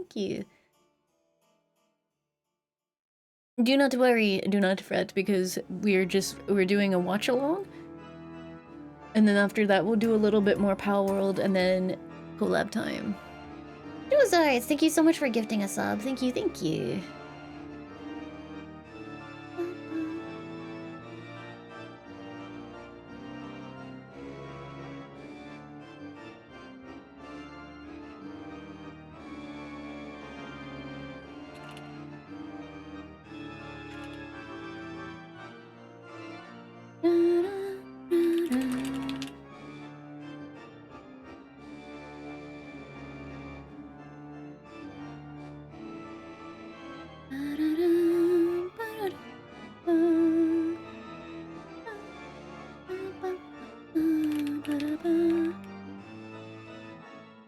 thank you. Do not worry, do not fret, because we're doing a watch along. And then after that, we'll do a little bit more Pal World and then collab time. Duzars, thank you so much for gifting a sub. Thank you, thank you.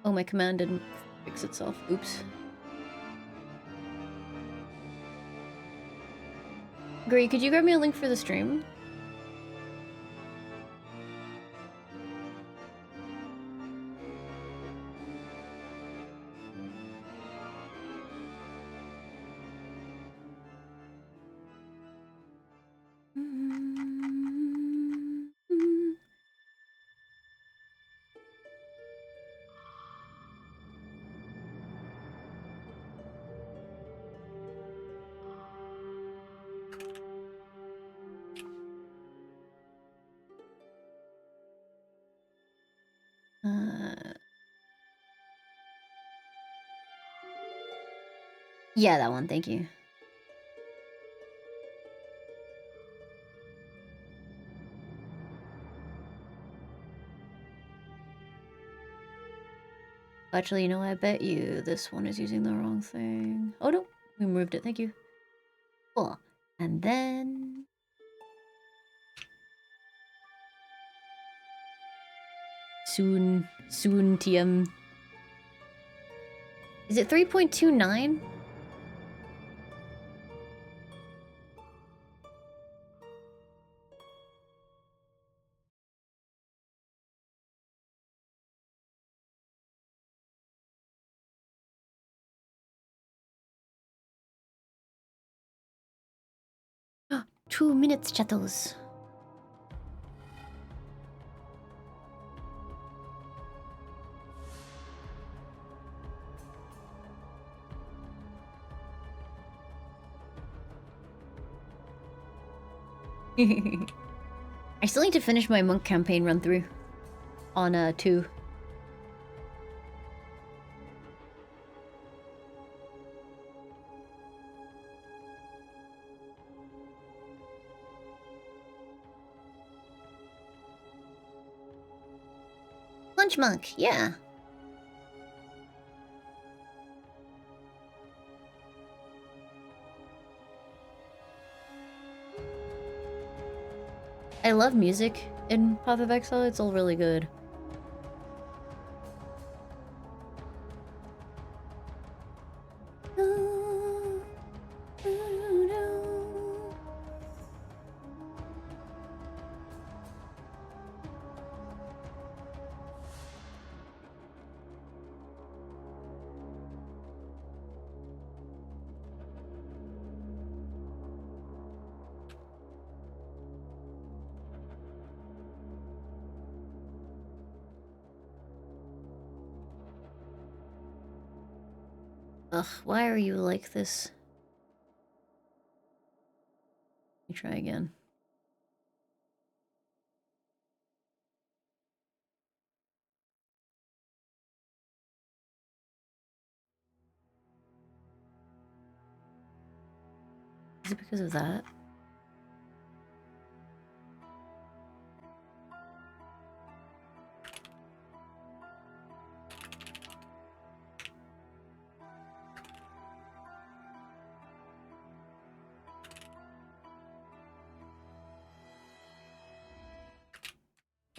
Oh, my command didn't fix itself. Oops. Gray, could you grab me a link for the stream? Yeah, that one, thank you. Actually, you know, I bet you this one is using the wrong thing. Oh no, we moved it, thank you. Cool. And then... soon, TM. Is it 3.29? Oh, 2 minutes, chatos. I still need to finish my monk campaign run through on 2. Lunch monk, yeah. I love music in Path of Exile, it's all really good. Ugh, why are you like this? Let me try again. Is it because of that?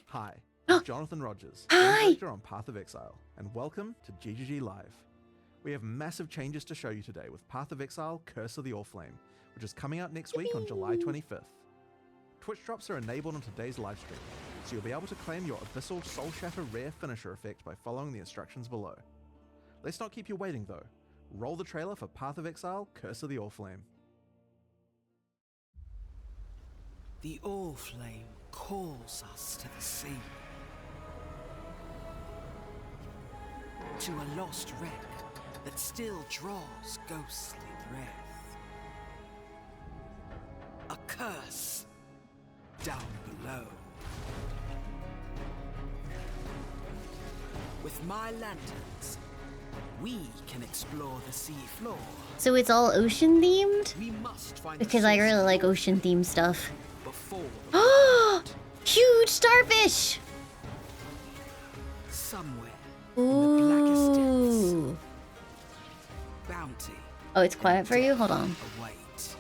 Hi, I'm Jonathan Rogers, Hi! Director on Path of Exile, and welcome to GGG Live. We have massive changes to show you today with Path of Exile Curse of the Allflame, which is coming out next week on July 25th. Twitch drops are enabled on today's livestream, so you'll be able to claim your Abyssal Soul Shatter rare finisher effect by following the instructions below. Let's not keep you waiting though. roll the trailer for Path of Exile, Curse of the Allflame. The Allflame calls us to the sea. To a lost wreck that still draws ghostly breath. A curse down below. With my lanterns, we can explore the sea floor. So it's all ocean themed? We must find the Because I source really of like all ocean themed stuff. before Oh! Huge starfish! somewhere in the blackest depths. Ooh. Bounty Oh, it's quiet for you? Hold on. await. Is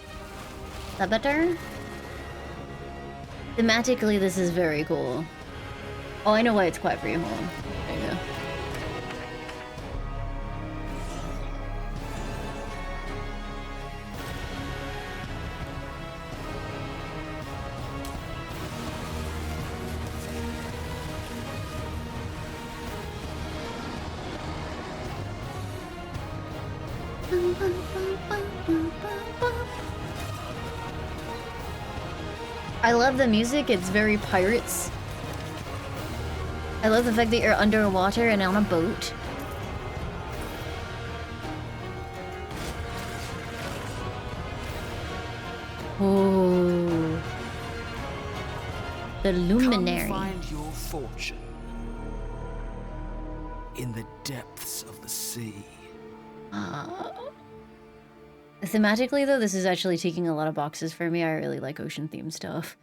that better? Thematically, this is very cool. Oh, I know why it's quiet for you. Hold on. There you go. I love the music, it's very pirates. I love the fact that you're underwater and on a boat. Oh. The luminary. Come find your fortune in the depths of the sea. Thematically, though, this is actually taking a lot of boxes for me. I really like ocean-themed stuff.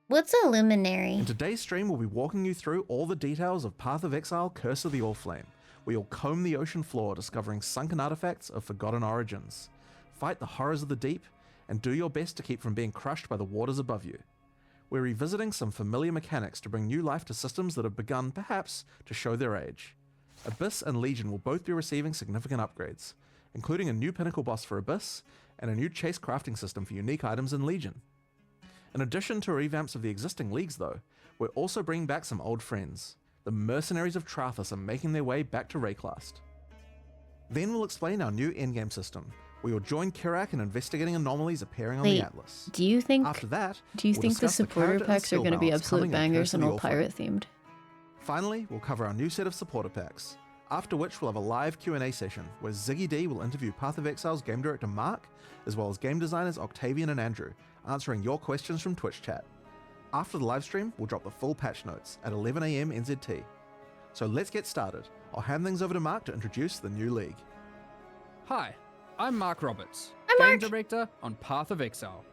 What's a luminary? In today's stream, we'll be walking you through all the details of Path of Exile, Curse of the Allflame, where you'll comb the ocean floor discovering sunken artifacts of forgotten origins, fight the horrors of the deep, and do your best to keep from being crushed by the waters above you. We're revisiting some familiar mechanics to bring new life to systems that have begun, perhaps, to show their age. Abyss and Legion will both be receiving significant upgrades, including a new pinnacle boss for Abyss and a new chase crafting system for unique items in Legion. In addition to revamps of the existing leagues though, we're also bringing back some old friends. The mercenaries of Trathus are making their way back to Rayclast. Then we'll explain our new endgame system, where you'll join Kirak in investigating anomalies appearing on the Wait, Atlas. do you think After that, the we'll discuss supporter character and packs are skill going to be balance absolute coming in bangers Curse of and the all Allflame. pirate themed? Finally, we'll cover our new set of supporter packs, after which we'll have a live Q&A session where Ziggy D will interview Path of Exile's game director Mark, as well as game designers Octavian and Andrew, answering your questions from Twitch chat. After the live stream, we'll drop the full patch notes at 11 AM NZT. So let's get started. I'll hand things over to Mark to introduce the new league. Hi, I'm Mark Roberts, Hi, Game Mark. Director on Path of Exile.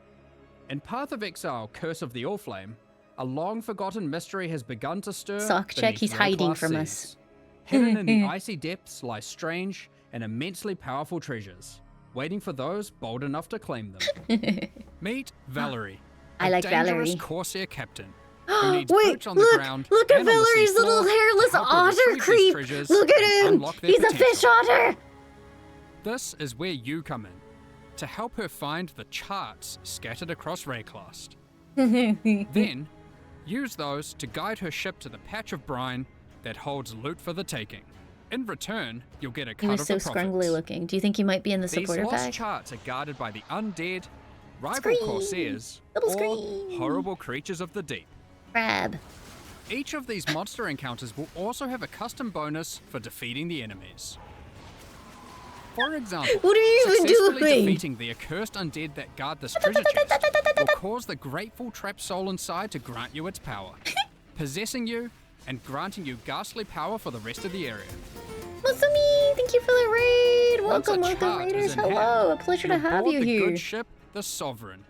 In Path of Exile, Curse of the Allflame, a long-forgotten mystery has begun to stir. Sock check, beneath he's hiding Rayclast from seas. us. Hidden in the icy depths lie strange and immensely powerful treasures, waiting for those bold enough to claim them. Meet Valerie, I a like dangerous Valerie. Corsair captain who needs Wait, boots on the look! ground Look at and on the Valerie's little seafloor to hairless help her otter retrieve these creep! treasures Look at and him! unlock their He's a potential. fish otter! This is where you come in, to help her find the charts scattered across Rayclast. Then, use those to guide her ship to the patch of brine that holds loot for the taking. In return, you'll get a He cut was of so the profits. scrungly looking. Do you think he might be in the These supporter lost pack? charts are guarded by the undead, rival Scream! corsairs, Double or scream! horrible creatures of the deep. Crab. Each of these monster encounters will also have a custom bonus for defeating the enemies. For example, What are you even successfully doing? defeating the accursed undead that guard this treasure chest will cause the grateful trapped soul inside to grant you its power, possessing you and granting you ghastly power for the rest of the area. Masumi, thank you for the raid! Once a Welcome, chart raiders. is in hand, Hello, a pleasure to you'll have board you the here. good ship, the Sovereign.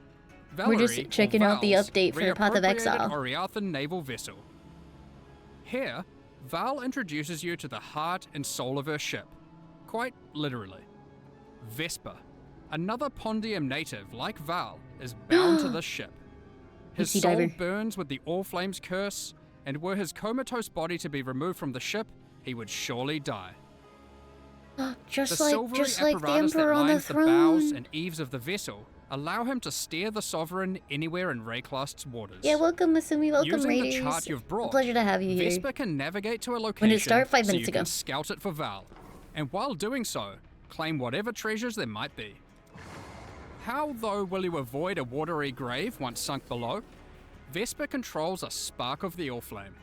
We're just Valerie, or checking out the Val's update for Path of Exile. reappropriated Oriathan naval vessel. Here, Val introduces you to the heart and soul of her ship, quite literally. Vesper, another Pondium native like Val, is bound to this ship. His Sea soul diver. burns with the Allflame's curse, and were his comatose body to be removed from the ship, he would surely die. just The like silvery the apparatus Emperor that on the lines the bows throne. and eaves of the vessel allow him to steer the Sovereign anywhere in Rayclast's waters. Yeah, welcome, Masumi. Welcome, Using raiders. the chart you've brought, A pleasure to have you here. Vesper can navigate to a location When did it start? 5 so minutes you ago. can scout it for Val. And while doing so, claim whatever treasures there might be. How, though, will you avoid a watery grave once sunk below? Vesper controls a spark of the Allflame,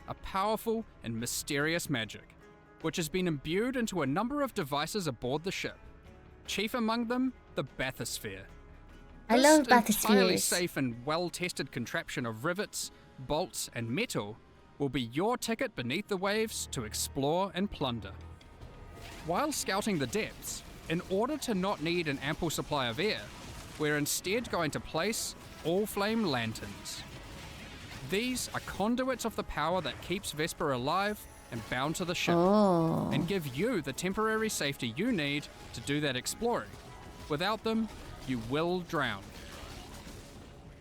a powerful and mysterious magic, which has been imbued into a number of devices aboard the ship. Chief among them, the bathysphere. I love This entirely bathyspheres. safe and well-tested contraption of rivets, bolts, and metal will be your ticket beneath the waves to explore and plunder. While scouting the depths, in order to not need an ample supply of air, we're instead going to place Allflame lanterns. These are conduits of the power that keeps Vesper alive and bound to the ship, Oh. and give you the temporary safety you need to do that exploring. Without them, you will drown.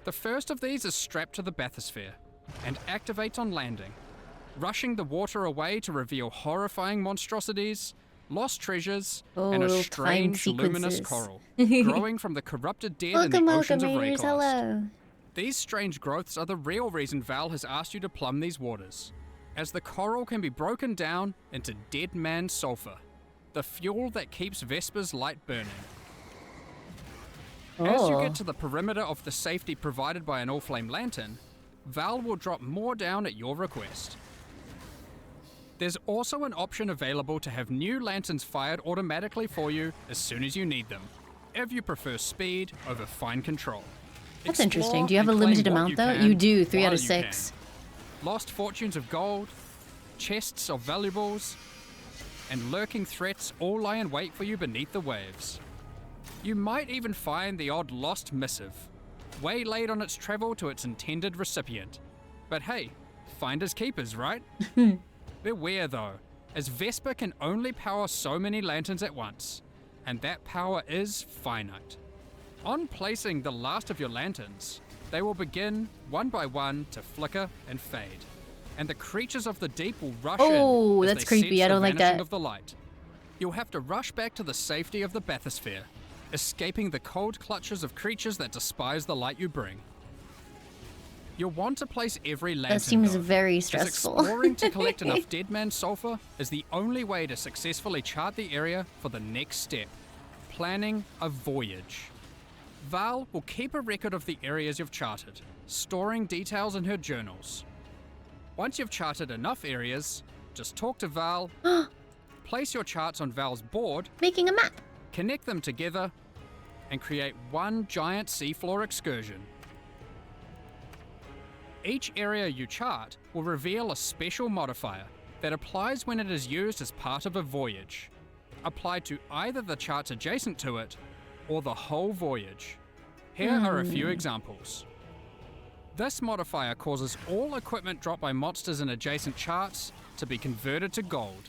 The first of these is strapped to the bathysphere and activates on landing, rushing the water away to reveal horrifying monstrosities, lost treasures, and a Oh, time strange luminous sequences. coral growing from the corrupted dead in Welcome, the oceans of welcome, Rayclast. hello. These strange growths are the real reason Val has asked you to plumb these waters, as the coral can be broken down into dead man sulfur, the fuel that keeps Vesper's light burning. As you Oh. get to the perimeter of the safety provided by an Allflame lantern, Val will drop more down at your request. There's also an option available to have new lanterns fired automatically for you as soon as you need them, if you prefer speed over fine control. That's Explore interesting. Do you have a and claim limited what amount you though? can You do, 3 out while of you 6. can. Lost fortunes of gold, chests of valuables, and lurking threats all lie in wait for you beneath the waves. You might even find the odd lost missive, waylaid on its travel to its intended recipient. But hey, finders keepers, right? Beware though, as Vesper can only power so many lanterns at once, and that power is finite. On placing the last of your lanterns, they will begin, one by one, to flicker and fade, and the creatures of the deep will rush Oh, in as that's they creepy. sense I the don't like vanishing that. of the light. You'll have to rush back to the safety of the bathysphere, escaping the cold clutches of creatures that despise the light you bring. You'll want to place every lantern. That seems though, very as stressful. exploring to collect enough dead man sulfur is the only way to successfully chart the area for the next step, planning a voyage. Val will keep a record of the areas you've charted, storing details in her journals. Once you've charted enough areas, just talk to Val, place your charts on Val's board, Making a map. connect them together, and create one giant seafloor excursion. Each area you chart will reveal a special modifier that applies when it is used as part of a voyage, applied to either the charts adjacent to it or the whole voyage. Here are a few examples. This modifier causes all equipment dropped by monsters in adjacent charts to be converted to gold.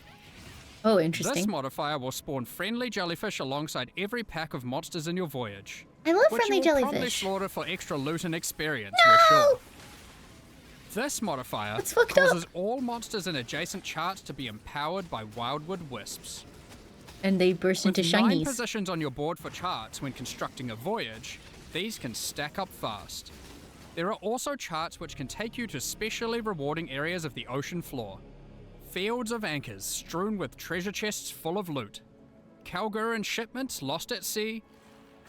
Oh, This interesting. modifier will spawn friendly jellyfish alongside every pack of monsters in your voyage, I love which friendly you will probably jellyfish. slaughter for extra loot and experience, No! we're sure. This modifier That's fucked causes up. all monsters in adjacent charts to be empowered by wildwood wisps. And they burst into With 9 shinies. positions on your board for charts when constructing a voyage, these can stack up fast. There are also charts which can take you to specially rewarding areas of the ocean floor. Fields of anchors strewn with treasure chests full of loot, Calguran shipments lost at sea,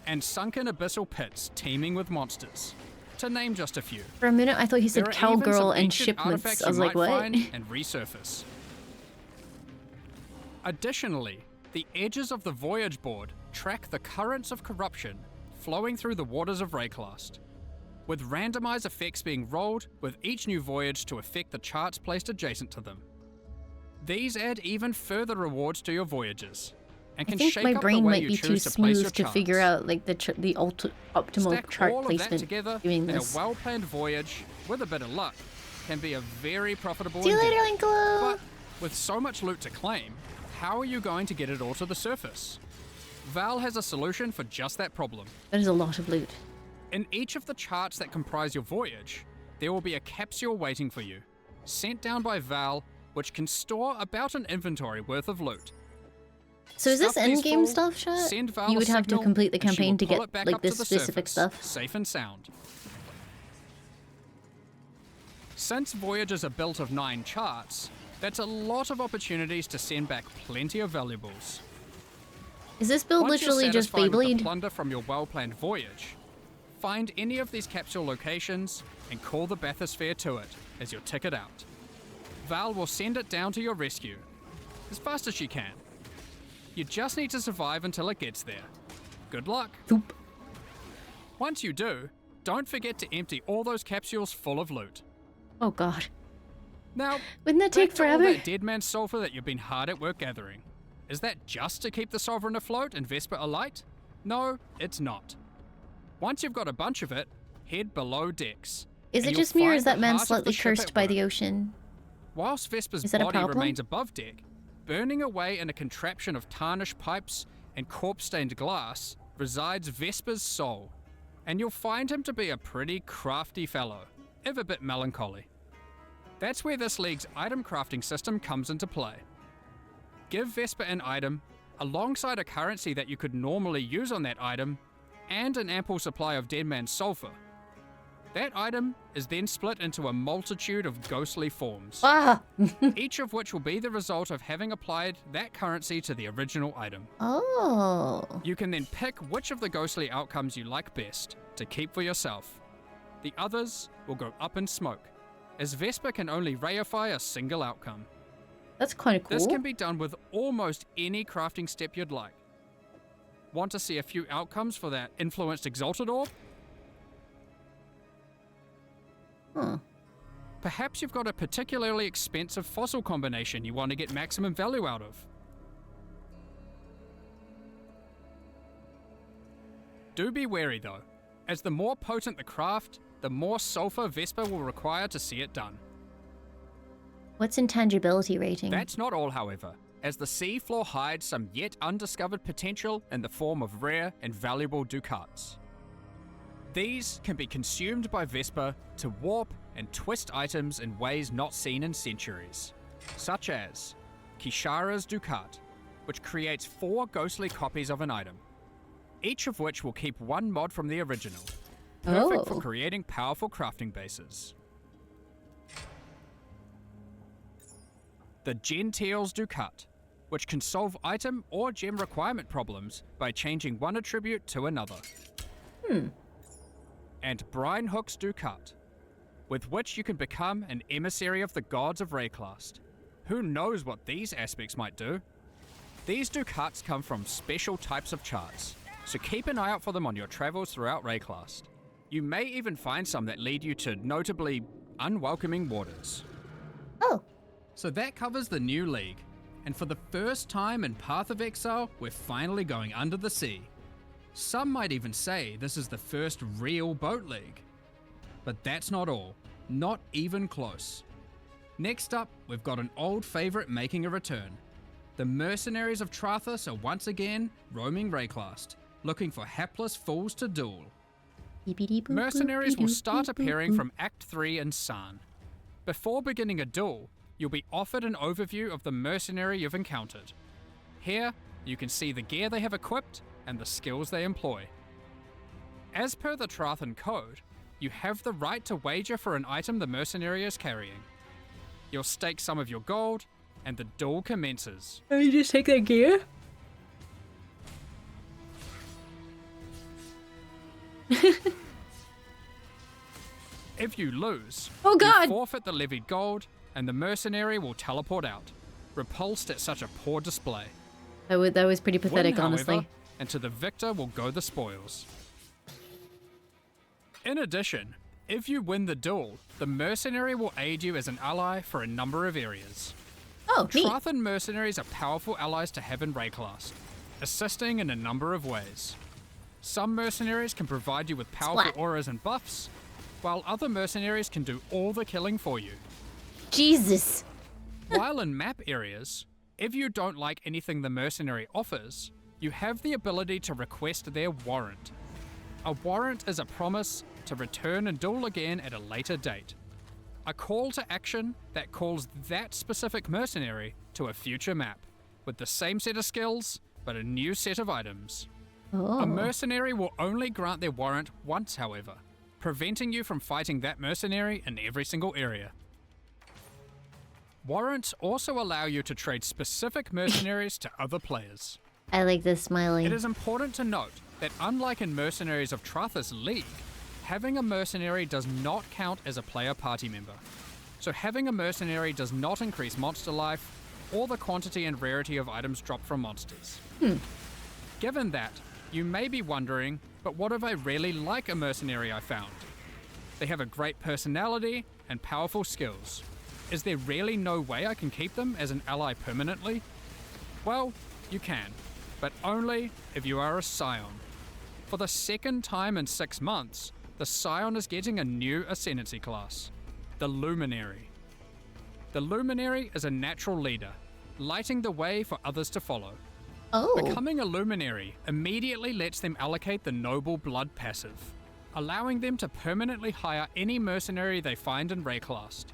and sunken abyssal pits teeming with monsters, to name just a few. For a minute, I thought he said There are even some cowgirl and ancient shipments. artifacts I was you like, might what? find and resurface. Additionally, the edges of the voyage board track the currents of corruption flowing through the waters of Rayclast, with randomized effects being rolled with each new voyage to affect the charts placed adjacent to them. These add even further rewards to your voyages, and I can think shake my up brain the way might you be too choose to place your smooth to charts. figure out like the optimal Stack chart all of that placement together doing in this. a well-planned voyage, with a bit of luck, can be a very profitable See you later, endeavor. Linklo! But with so much loot to claim, how are you going to get it all to the surface? Val has a solution for just that problem. That is a lot of loot. In each of the charts that comprise your voyage, there will be a capsule waiting for you, sent down by Val, which can store about an inventory worth of loot. So is this Stuff these endgame full, stuff, chat? send Val You a would have to signal, complete the and she will campaign to pull get it back like up to this the specific surface, stuff. safe and sound. Since voyages are built of 9 charts, that's a lot of opportunities to send back plenty of valuables. Is this build Once you're literally just satisfied with the Beyblade? plunder from your well-planned voyage, find any of these capsule locations and call the bathysphere to it as your ticket out. Val will send it down to your rescue as fast as she can. You just need to survive until it gets there. Good luck. Thump. Once you do, don't forget to empty all those capsules full of loot. Oh god. Now, Wouldn't that take back to all forever? that dead man sulfur that you've been hard at work gathering. Is that just to keep the Sovereign afloat and Vesper alight? No, it's not. Once you've got a bunch of it, head below decks. Is and it you'll just me or find is that the man heart of slightly the ship cursed at by work. the ocean? Whilst Vesper's Is that a body problem? remains above deck, burning away in a contraption of tarnished pipes and corpse-stained glass resides Vesper's soul, and you'll find him to be a pretty crafty fellow, if a bit melancholy. That's where this league's item crafting system comes into play. Give Vesper an item, alongside a currency that you could normally use on that item, and an ample supply of Dead Man's Sulfur. That item is then split into a multitude of ghostly forms, Ah! each of which will be the result of having applied that currency to the original item. Oh. You can then pick which of the ghostly outcomes you like best to keep for yourself. The others will go up in smoke, as Vesper can only reify a single outcome. That's kind of cool. This can be done with almost any crafting step you'd like. Want to see a few outcomes for that influenced exalted orb? Huh. Perhaps you've got a particularly expensive fossil combination you want to get maximum value out of. Do be wary though, as the more potent the craft, the more sulfur Vesper will require to see it done. What's intangibility rating? That's not all, however, as the seafloor hides some yet undiscovered potential in the form of rare and valuable ducats. These can be consumed by Vesper to warp and twist items in ways not seen in centuries, such as Kishara's Ducat, which creates 4 ghostly copies of an item, each of which will keep 1 mod from the original, perfect for creating powerful crafting bases. The Gentile's Ducat, which can solve item or gem requirement problems by changing one attribute to another. And Brine Hook's Ducat, with which you can become an emissary of the gods of Rayclast. Who knows what these aspects might do? These Ducats come from special types of charts, so keep an eye out for them on your travels throughout Rayclast. You may even find some that lead you to notably unwelcoming waters. Oh. So that covers the new league, and for the first time in Path of Exile, we're finally going under the sea. Some might even say this is the first real boat league. But that's not all, not even close. Next up, we've got an old favourite making a return. The mercenaries of Trathus are once again roaming Rayclast, looking for hapless fools to duel. Mercenaries will start appearing from Act 3 in San. Before beginning a duel, you'll be offered an overview of the mercenary you've encountered. Here, you can see the gear they have equipped and the skills they employ. As per the Trathan Code, you have the right to wager for an item the mercenary is carrying. You'll stake some of your gold, and the duel commences. Oh, you just take their gear? If you lose, Oh god! you forfeit the levied gold, and the mercenary will teleport out, repulsed at such a poor display. That was pretty pathetic, Win, honestly. however, and to the victor will go the spoils. In addition, if you win the duel, the mercenary will aid you as an ally for a number of areas. Oh, neat. Trathan mercenaries are powerful allies to have in Rayclast, assisting in a number of ways. Some mercenaries can provide you with powerful Splat. auras and buffs, while other mercenaries can do all the killing for you. Jesus. While in map areas, if you don't like anything the mercenary offers, you have the ability to request their warrant. A warrant is a promise to return and duel again at a later date. A call to action that calls that specific mercenary to a future map, with the same set of skills, but a new set of items. Oh. A mercenary will only grant their warrant once, however, preventing you from fighting that mercenary in every single area. Warrants also allow you to trade specific mercenaries to other players. I like this smiling. It is important to note that unlike in Mercenaries of Trathis League, having a mercenary does not count as a player party member. So having a mercenary does not increase monster life or the quantity and rarity of items dropped from monsters. Given that, you may be wondering, but what if I really like a mercenary I found? They have a great personality and powerful skills. Is there really no way I can keep them as an ally permanently? Well, you can, but only if you are a Scion. For the second time in 6 months, the Scion is getting a new Ascendancy class, the Luminary. The Luminary is a natural leader, lighting the way for others to follow. Oh. Becoming a Luminary immediately lets them allocate the Noble Blood passive, allowing them to permanently hire any mercenary they find in Rayclast.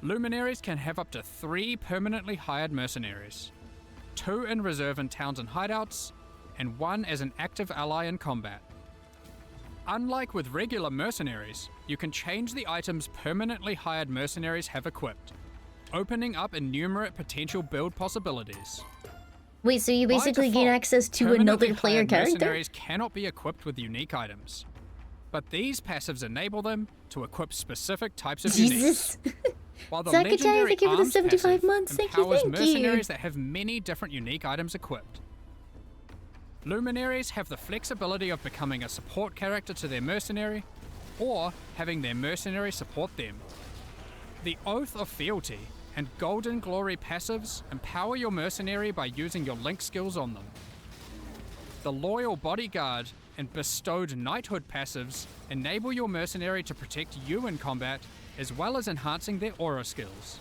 Luminaries can have up to 3 permanently hired mercenaries, 2 in reserve in towns and hideouts, and 1 as an active ally in combat. Unlike with regular mercenaries, you can change the items permanently hired mercenaries have equipped, opening up innumerate potential build possibilities. Wait, so you By basically gain default, access to permanently another player hired character? Mercenaries cannot be equipped with unique items, but these passives enable them to equip specific types of Jesus. uniques. While the Sakatari, legendary thank you for the arms 75 passive months. Thank you, empowers thank you. mercenaries that have many different unique items equipped. Luminaries have the flexibility of becoming a support character to their mercenary, or having their mercenary support them. The Oath of Fealty and Golden Glory passives empower your mercenary by using your link skills on them. The Loyal Bodyguard and Bestowed Knighthood passives enable your mercenary to protect you in combat, as well as enhancing their aura skills.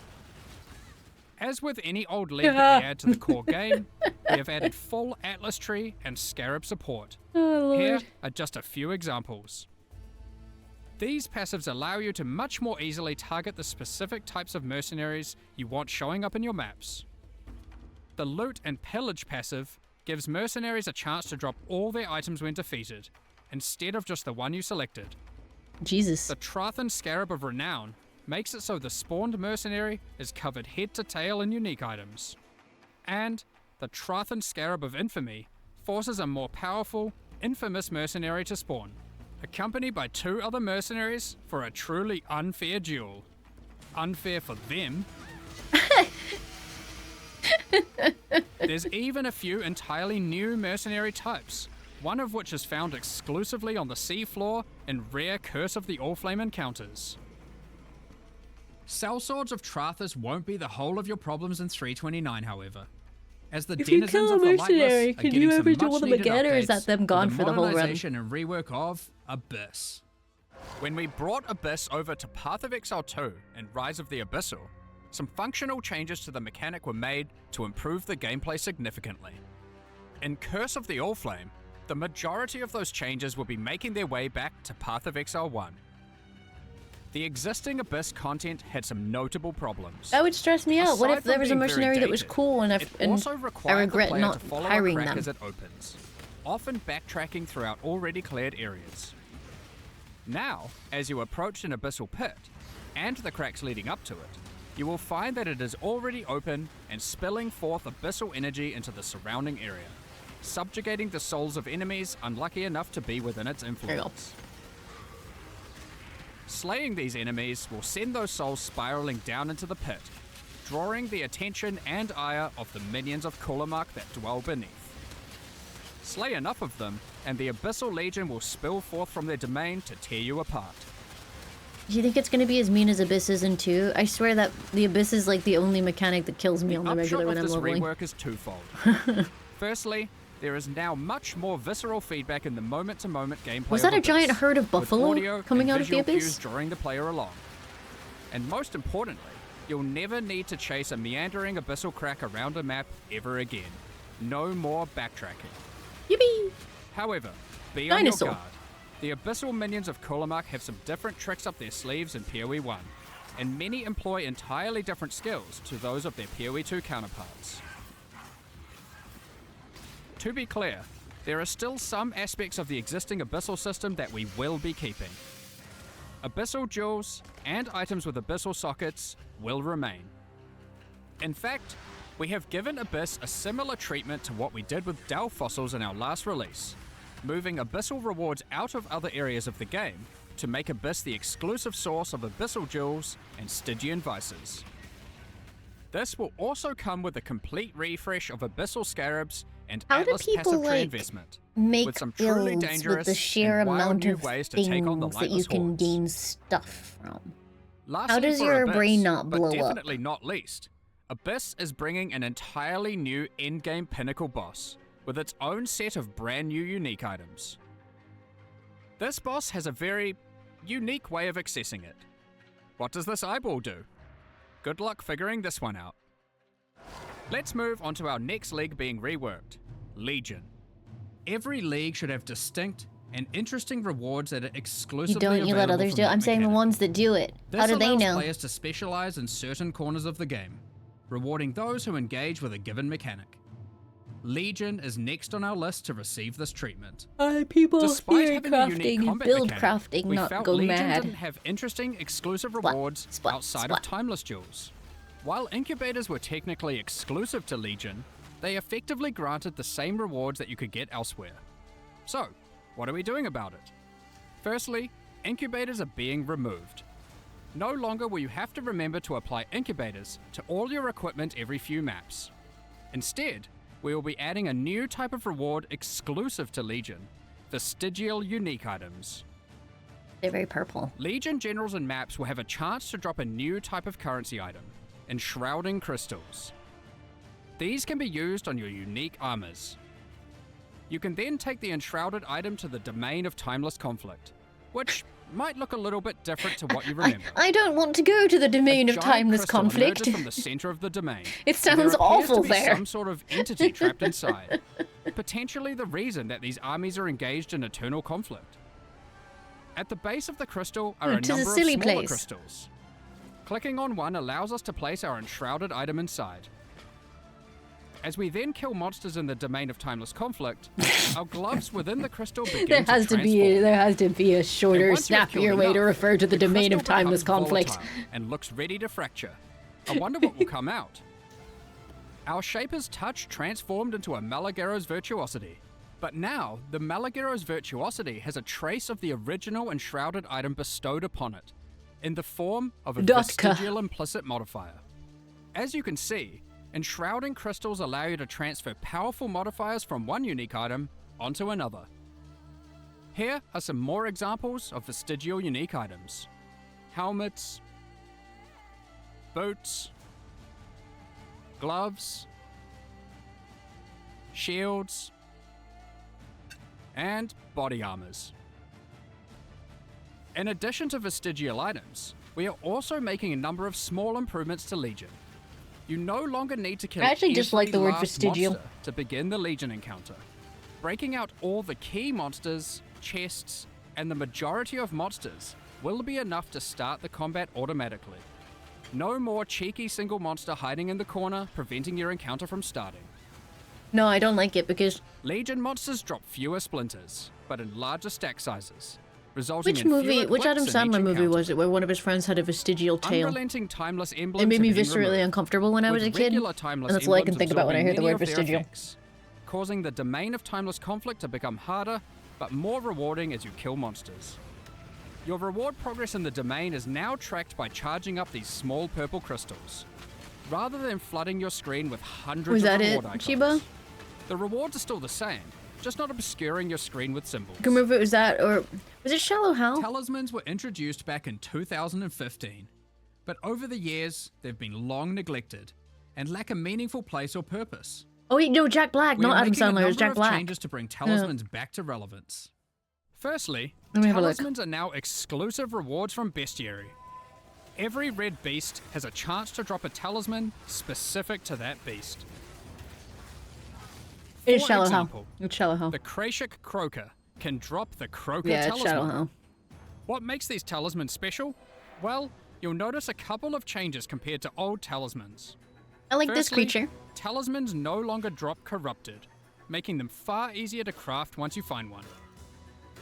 As with any old league that we add to the core game, we have added full Atlas Tree and Scarab support. Oh, Here Lord. are just a few examples. These passives allow you to much more easily target the specific types of mercenaries you want showing up in your maps. The Loot and Pillage passive gives mercenaries a chance to drop all their items when defeated, instead of just the one you selected. Jesus. The Trathan Scarab of Renown makes it so the spawned mercenary is covered head to tail in unique items. And the Trathan Scarab of Infamy forces a more powerful, infamous mercenary to spawn, accompanied by 2 other mercenaries for a truly unfair duel. Unfair for them. There's even a few entirely new mercenary types, one of which is found exclusively on the seafloor in rare Curse of the Allflame encounters. Sellswords of Trathis won't be the whole of your problems in 329, however, as the If you denizens kill a of the mercenary, Lightless are can getting you some ever duel them much-needed again, or is updates that them with gone for the whole run? modernization and rework of Abyss. When we brought Abyss over to Path of Exile 2 and Rise of the Abyssal, some functional changes to the mechanic were made to improve the gameplay significantly. In Curse of the Allflame, the majority of those changes will be making their way back to Path of Exile 1. The existing Abyss content had some notable problems. That would stress me out. What Aside if there from was a being very mercenary that was dated, cool and it also I required the regret player not to follow hiring a crack them? as it opens, often backtracking throughout already cleared areas. Now, as you approach an abyssal pit, and the cracks leading up to it, you will find that it is already open and spilling forth abyssal energy into the surrounding area, subjugating the souls of enemies unlucky enough to be within its influence. Slaying these enemies will send those souls spiraling down into the pit, drawing the attention and ire of the minions of Kulamark that dwell beneath. Slay enough of them, and the Abyssal Legion will spill forth from their domain to tear you apart. Do you think it's gonna be as mean as Abyss is in 2? I swear that the Abyss is like the only mechanic that kills me on the regular when I'm this leveling. rework is twofold. Firstly, there is now much more visceral feedback in the moment-to-moment gameplay. Was that of a giant Abyss, herd of with buffalo audio coming and out of the visual Abyss? cues drawing the player along. And most importantly, you'll never need to chase a meandering abyssal crack around a map ever again. No more backtracking. Yippee! However, be on your Dinosaur. guard. The abyssal minions of Kulamark have some different tricks up their sleeves in PoE 1, and many employ entirely different skills to those of their PoE 2 counterparts. To be clear, there are still some aspects of the existing abyssal system that we will be keeping. Abyssal jewels and items with abyssal sockets will remain. In fact, We have given Abyss a similar treatment to what we did with Dell fossils in our last release, moving Abyssal rewards out of other areas of the game to make Abyss the exclusive source of Abyssal Jewels and Stygian Vices. This will also come with a complete refresh of Abyssal Scarabs and How do Atlas people, passive tree like, investment, make with some truly builds dangerous with the sheer and wild amount new of ways to things take on the that you lightless can hordes. gain stuff from? Lastly, How does for your Abyss, brain not blow but up? definitely not least, Abyss is bringing an entirely new endgame pinnacle boss with its own set of brand new unique items. This boss has a very unique way of accessing it. What does this eyeball do? Good luck figuring this one out. Let's move on to our next league being reworked, Legion. Every league should have distinct and interesting rewards that are You exclusively don't, you let available others from do it. that I'm saying the mechanic. ones that do it. How This do they allows know? players to specialize in certain corners of the game, rewarding those who engage with a given mechanic. Legion is next on our list to receive this treatment. People Despite here having a unique crafting, combat build mechanic, crafting, we not felt go Legion mad. didn't have interesting exclusive Splat, rewards splat, outside splat. of timeless jewels. While incubators were technically exclusive to Legion, they effectively granted the same rewards that you could get elsewhere. So, what are we doing about it? Firstly, incubators are being removed. No longer will you have to remember to apply incubators to all your equipment every few maps. Instead, we will be adding a new type of reward exclusive to Legion, vestigial unique items. They're very purple. Legion generals and maps will have a chance to drop a new type of currency item, enshrouding crystals. These can be used on your unique armors. You can then take the enshrouded item to the domain of timeless conflict, which might look a little bit different to what you remember. I don't want to go to the domain A of giant timeless crystal conflict. emerges from the center of the domain. It and there sounds appears awful to be there. Some sort of entity trapped inside. Potentially the reason that these armies are engaged in eternal conflict. At the base of the crystal are a It is a number of silly smaller place. crystals. Clicking on one allows us to place our enshrouded item inside. As we then kill monsters in the domain of timeless conflict, our gloves within the crystal begin There has to be a And shorter, once you have killed snappier way to enough, refer to the domain of crystal timeless becomes conflict. volatile and looks ready to fracture. I wonder what will come out. Our Shaper's touch transformed into a Malagero's virtuosity. But now, the Malagero's virtuosity has a trace of the original enshrouded item bestowed upon it, in the form of a Dotka. vestigial implicit modifier. As you can see, enshrouding crystals allow you to transfer powerful modifiers from one unique item onto another. Here are some more examples of vestigial unique items. Helmets, boots, gloves, shields, and body armors. In addition to vestigial items, we are also making a number of small improvements to Legion. You no longer need to kill I actually just every like the word last vestigial. monster to begin the Legion encounter. Breaking out all the key monsters, chests, and the majority of monsters will be enough to start the combat automatically. No more cheeky single monster hiding in the corner, preventing your encounter from starting. No, I don't like it because Legion monsters drop fewer splinters, but in larger stack sizes, resulting which in movie, fewer which Adam clicks in each Sandler movie encounter. was it where one of his friends had a vestigial tail? Unrelenting timeless emblems It made me have been viscerally removed, uncomfortable when I was with a kid. regular timeless And that's all I can emblems think about when I hear the absorbing word many of their vestigial. effects, causing the domain of timeless conflict to become harder, but more rewarding as you kill monsters. Your reward progress in the domain is now tracked by charging up these small purple crystals, rather than flooding your screen with hundreds Was of that reward it, icons. Chiba? The rewards are still the same, just not obscuring your screen with symbols. I can remember if it was that or was it Shallow Hal? Talismans were introduced back in 2015, but over the years, they've been long neglected and lack a meaningful place or purpose. Oh wait, no, Jack Black, We not are Adam making a Sandler, it's number Jack of Black. changes to bring talismans back to relevance. Firstly, Let me have a look. talismans are now exclusive rewards from Bestiary. Every red beast has a chance to drop a talisman specific to that beast. It is For Shallow Hal. example, It's Shallow Hal. the Krashik Croaker can drop the Croaker Yeah, it's talisman. Shallow Hal. What makes these talismans special? Well, you'll notice a couple of changes compared to old talismans. I like this Firstly, creature. Talismans no longer drop corrupted, making them far easier to craft once you find one.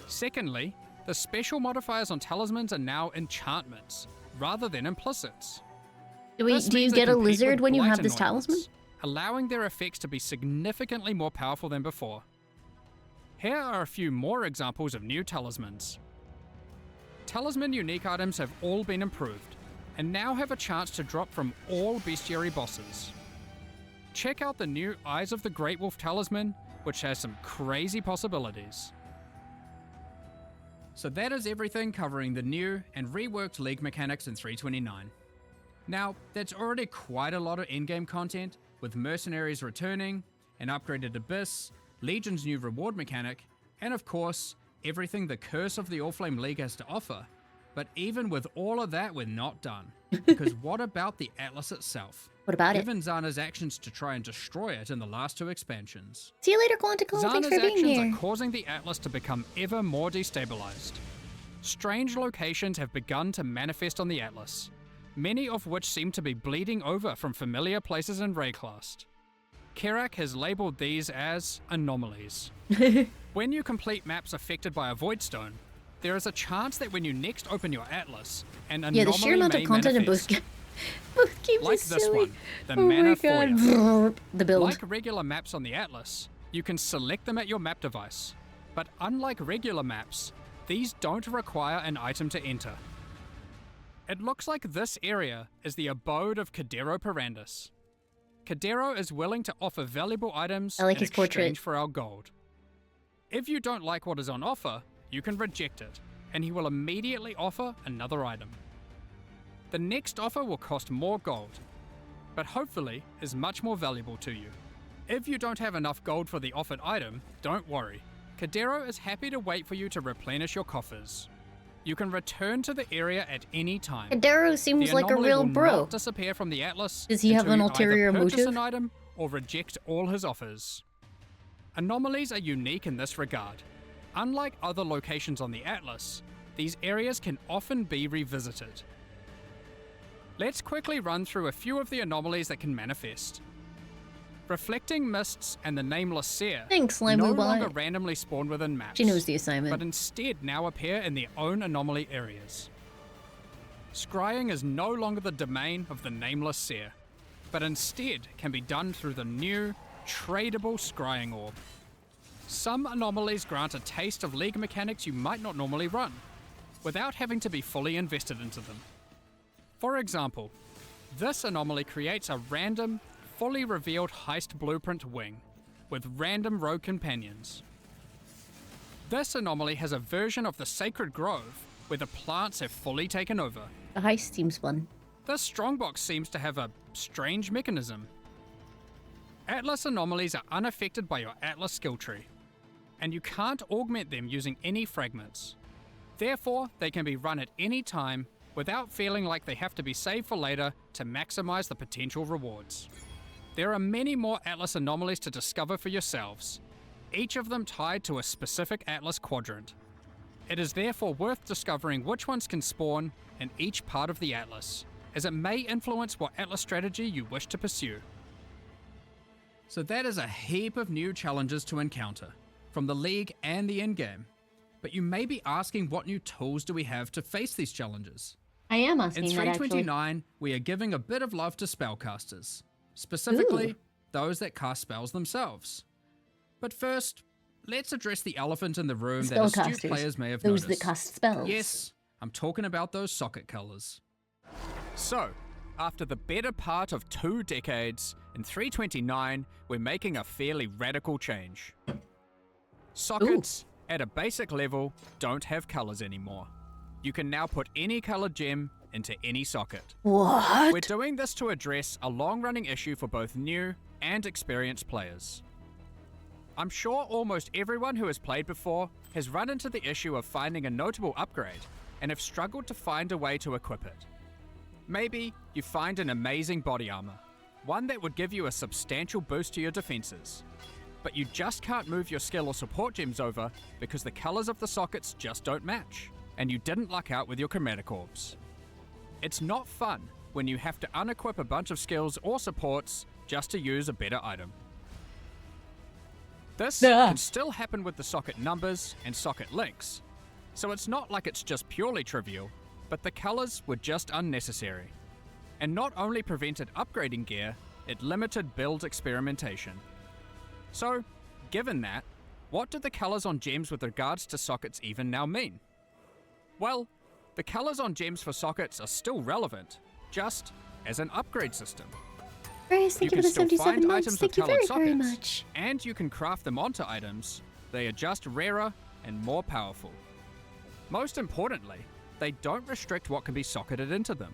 Secondly, the special modifiers on talismans are now enchantments, rather than implicits. Do This you means they get a compete lizard with when you blight have this anointments, talisman? allowing their effects to be significantly more powerful than before. Here are a few more examples of new talismans. Talisman unique items have all been improved, and now have a chance to drop from all bestiary bosses. Check out the new Eyes of the Great Wolf talisman, which has some crazy possibilities. So that is everything covering the new and reworked League mechanics in 329. Now, that's already quite a lot of in-game content, with Mercenaries returning, an upgraded Abyss, Legion's new reward mechanic, and of course, everything the Curse of the Allflame League has to offer. But even with all of that, we're not done. Because what about the Atlas itself? What about it? Given Zana's actions to try and destroy it in the last 2 expansions. See you later, Quantico. Thanks Zana's for being actions here. are causing the Atlas to become ever more destabilized. Strange locations have begun to manifest on the Atlas, many of which seem to be bleeding over from familiar places in Rayclast. Kerak has labeled these as anomalies. When you complete maps affected by a Void Stone, there is a chance that when you next open your Atlas, an anomaly Yeah, the sheer amount may of content in manifest. both games Like is this silly. one, the Oh my Mana god. Foyer. The build. Like regular maps on the Atlas, you can select them at your map device, but unlike regular maps, these don't require an item to enter. It looks like this area is the abode of Cadero Perandus. Cadero is willing to offer valuable items I like in his exchange portrait. for our gold. If you don't like what is on offer, you can reject it, and he will immediately offer another item. The next offer will cost more gold, but hopefully is much more valuable to you. If you don't have enough gold for the offered item, don't worry. Cadero is happy to wait for you to replenish your coffers. You can return to the area at any time. Cadero seems The like a anomaly real will bro. not disappear from the Atlas. Does he have until an you ulterior either purchase motive? an item or reject all his offers. Anomalies are unique in this regard. Unlike other locations on the Atlas, these areas can often be revisited. Let's quickly run through a few of the anomalies that can manifest. Reflecting Mists and the Nameless Seer Thanks, Slime no Boo longer Bot. randomly spawn within maps, She knows the but assignment. instead now appear in their own anomaly areas. Scrying is no longer the domain of the Nameless Seer, but instead can be done through the new, tradable Scrying Orb. Some anomalies grant a taste of League mechanics you might not normally run, without having to be fully invested into them. For example, this anomaly creates a random, fully revealed heist blueprint wing, with random rogue companions. This anomaly has a version of the Sacred Grove, where the plants have fully taken over. The heist seems fun. This strongbox seems to have a strange mechanism. Atlas anomalies are unaffected by your Atlas skill tree, and you can't augment them using any fragments. Therefore, they can be run at any time without feeling like they have to be saved for later to maximize the potential rewards. There are many more Atlas anomalies to discover for yourselves, each of them tied to a specific Atlas quadrant. It is therefore worth discovering which ones can spawn in each part of the Atlas, as it may influence what Atlas strategy you wish to pursue. So that is a heap of new challenges to encounter, from the League and the in-game. But you may be asking, what new tools do we have to face these challenges? I am In asking that actually. 329, we are giving a bit of love to spellcasters, specifically Ooh. those that cast spells themselves. But first, let's address the elephant in the room that Spellcasters. astute players may have Those noticed. that cast spells. Yes, I'm talking about those socket colors. So, after the better part of 2 decades, in 329, we're making a fairly radical change. Sockets, at a basic level, don't have colors anymore. You can now put any colored gem into any socket. What? We're doing this to address a long-running issue for both new and experienced players. I'm sure almost everyone who has played before has run into the issue of finding a notable upgrade and have struggled to find a way to equip it. Maybe you find an amazing body armor, one that would give you a substantial boost to your defenses, but you just can't move your skill or support gems over because the colors of the sockets just don't match, and you didn't luck out with your chromatic orbs. It's not fun when you have to unequip a bunch of skills or supports just to use a better item. This can still happen with the socket numbers and socket links, so it's not like it's just purely trivial, but the colors were just unnecessary, and not only prevented upgrading gear, it limited build experimentation. So, given that, what do the colours on gems with regards to sockets even now mean? Well, the colours on gems for sockets are still relevant, just as an upgrade system. Grace, thank you for the 77 months. Thank you very, very much. And you can craft them onto items. They are just rarer and more powerful. Most importantly, they don't restrict what can be socketed into them.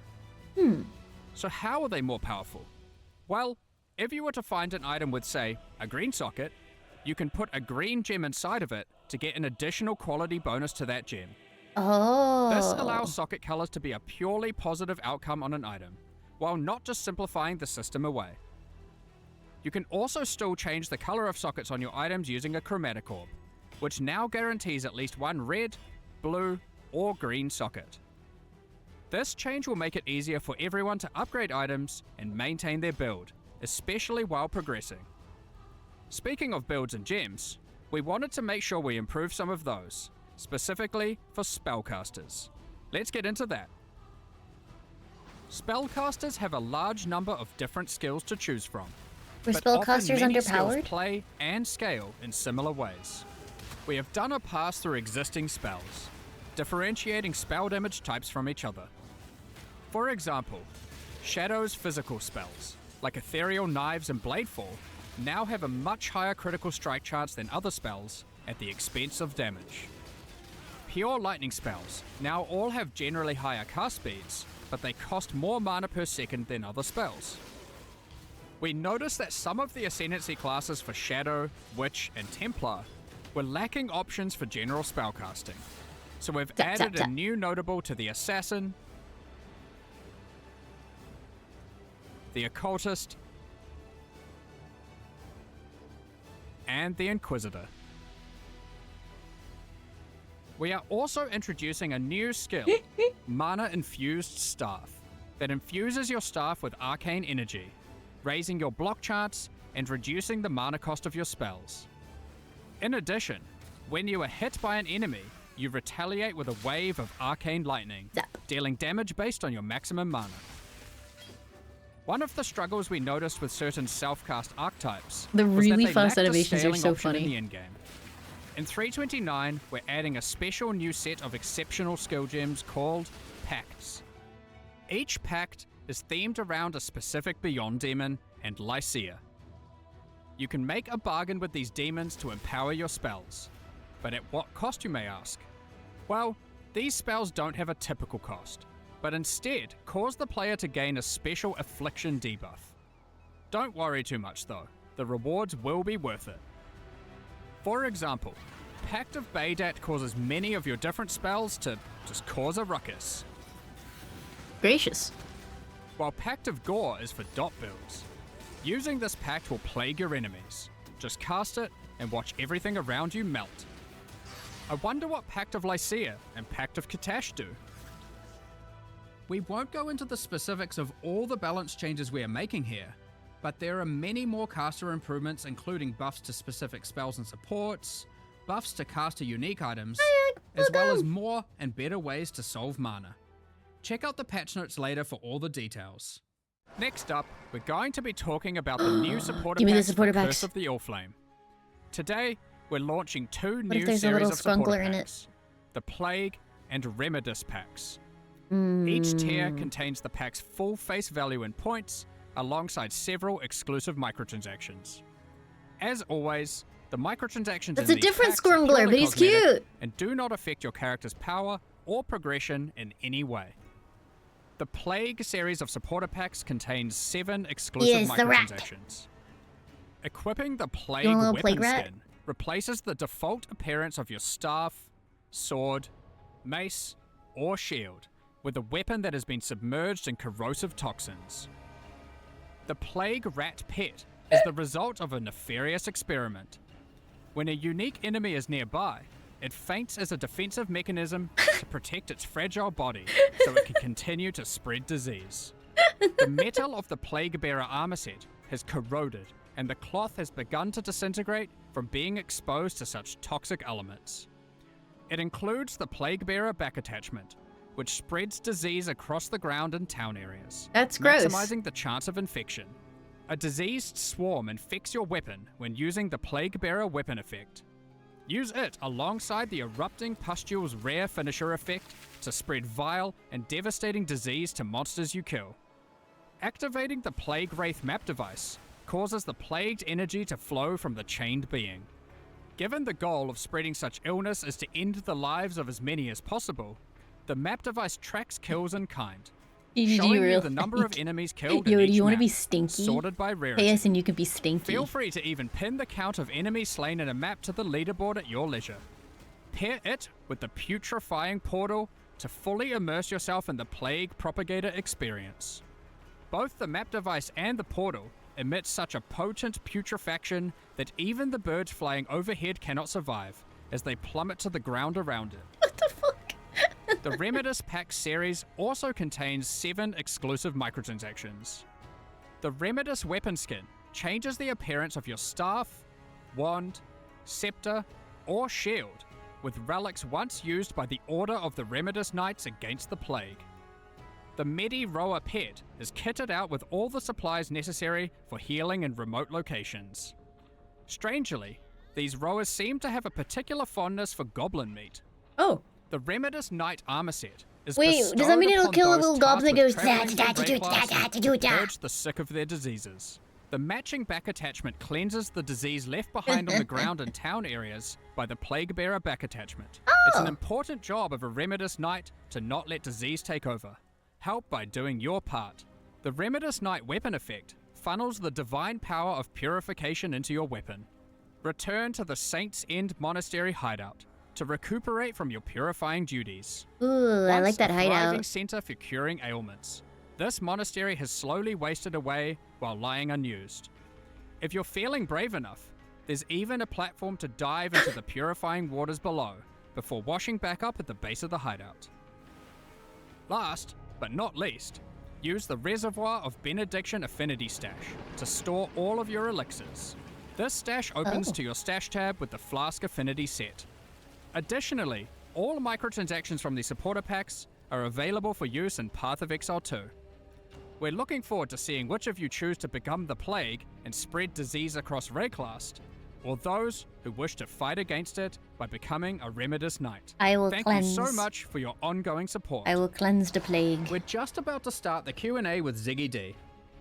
So how are they more powerful? Well, if you were to find an item with, say, a green socket, you can put a green gem inside of it to get an additional quality bonus to that gem. Oh. This allows socket colors to be a purely positive outcome on an item, while not just simplifying the system away. You can also still change the color of sockets on your items using a chromatic orb, which now guarantees at least one red, blue, or green socket. This change will make it easier for everyone to upgrade items and maintain their build, especially while progressing. Speaking of builds and gems, we wanted to make sure we improve some of those, specifically for spellcasters. Let's get into that. Spellcasters have a large number of different skills to choose from. Were but often spellcasters many skills underpowered? play and scale in similar ways. We have done a pass through existing spells, differentiating spell damage types from each other. For example, Shadow's physical spells, like Ethereal Knives and Bladefall, now have a much higher critical strike chance than other spells at the expense of damage. Pure lightning spells now all have generally higher cast speeds, but they cost more mana per second than other spells. We noticed that some of the Ascendancy classes for Shadow, Witch, and Templar were lacking options for general spellcasting, so we've added a new notable to the Assassin, the Occultist, and the Inquisitor. We are also introducing a new skill, Mana Infused Staff, that infuses your staff with arcane energy, raising your block chance and reducing the mana cost of your spells. In addition, when you are hit by an enemy, you retaliate with a wave of arcane lightning, dealing damage based on your maximum mana. One of the struggles we noticed with certain self-cast archetypes The was really that they fast lacked a animations are scaling so option in funny. the endgame. In 329, we're adding a special new set of exceptional skill gems called Pacts. Each pact is themed around a specific Beyond demon and Lycia. You can make a bargain with these demons to empower your spells, but at what cost, you may ask? Well, these spells don't have a typical cost, but instead cause the player to gain a special affliction debuff. Don't worry too much though, the rewards will be worth it. For example, Pact of Baydat causes many of your different spells to just cause a ruckus, Gracious. while Pact of Gore is for dot builds. Using this pact will plague your enemies. Just cast it and watch everything around you melt. I wonder what Pact of Lycia and Pact of Katash do. We won't go into the specifics of all the balance changes we are making here, but there are many more caster improvements, including buffs to specific spells and supports, buffs to caster unique items, as well as more and better ways to solve mana. Check out the patch notes later for all the details. Next up, we're going to be talking about the new supporter Give me the packs supporter for packs. Curse of the Allflame. Today, we're launching two What if new there's a series little of supporter scrunkler in it? packs, the Plague and Remedis packs. Each Mm. tier contains the pack's full face value in points, alongside several exclusive microtransactions. As always, the microtransactions That's in a these different packs are scrungler, purely but he's cosmetic cute. and do not affect your character's power or progression in any way. The Plague series of supporter packs contains 7 exclusive Yes, the rat. microtransactions. Equipping the Plague want a little weapon plague rat? skin replaces the default appearance of your staff, sword, mace, or shield with a weapon that has been submerged in corrosive toxins. The Plague Rat Pet is the result of a nefarious experiment. When a unique enemy is nearby, it faints as a defensive mechanism to protect its fragile body so it can continue to spread disease. The metal of the Plague Bearer armor set has corroded, and the cloth has begun to disintegrate from being exposed to such toxic elements. It includes the Plague Bearer back attachment, which spreads disease across the ground in town areas, That's gross. maximizing the chance of infection. A diseased swarm infects your weapon when using the Plague Bearer weapon effect. Use it alongside the Erupting Pustule's rare finisher effect to spread vile and devastating disease to monsters you kill. Activating the Plague Wraith map device causes the plagued energy to flow from the chained being. Given the goal of spreading such illness is to end the lives of as many as possible, the map device tracks kills in kind, showing you the number of enemies killed in Yo, do each you want to map, be stinky? sorted by rarity. Yes, and you can be stinky. Feel free to even pin the count of enemies slain in a map to the leaderboard at your leisure. Pair it with the putrefying portal to fully immerse yourself in the Plague Propagator experience. Both the map device and the portal emit such a potent putrefaction that even the birds flying overhead cannot survive, as they plummet to the ground around it. What the fuck? The Remedis Pack series also contains 7 exclusive microtransactions. The Remedis weapon skin changes the appearance of your staff, wand, scepter, or shield, with relics once used by the Order of the Remedis Knights against the Plague. The Medi Roa pet is kitted out with all the supplies necessary for healing in remote locations. Strangely, these Roas seem to have a particular fondness for goblin meat. Oh. The Remedis Knight armor set is Wait, does that mean it'll kill a little goblin that goes to purge the sick of their diseases? The matching back attachment cleanses the disease left behind on the ground in town areas by the Plague Bearer back attachment. It's an important job of a Remedis Knight to not let disease take over. Help by doing your part. The Remedis Knight weapon effect funnels the divine power of purification into your weapon. Return to the Saints' End Monastery hideout to recuperate from your purifying duties. Ooh, I like that a thriving hideout. center for curing ailments. This monastery has slowly wasted away while lying unused. If you're feeling brave enough, there's even a platform to dive into the purifying waters below before washing back up at the base of the hideout. Last, but not least, use the Reservoir of Benediction Affinity Stash to store all of your elixirs. This stash opens to your stash tab with the Flask Affinity set. Additionally, all microtransactions from the supporter packs are available for use in Path of Exile 2. We're looking forward to seeing which of you choose to become the Plague and spread disease across Rayclast, or those who wish to fight against it by becoming a Remedis Knight. I will Thank cleanse. you so much for your ongoing support. I will cleanse the plague. We're just about to start the Q&A with Ziggy D.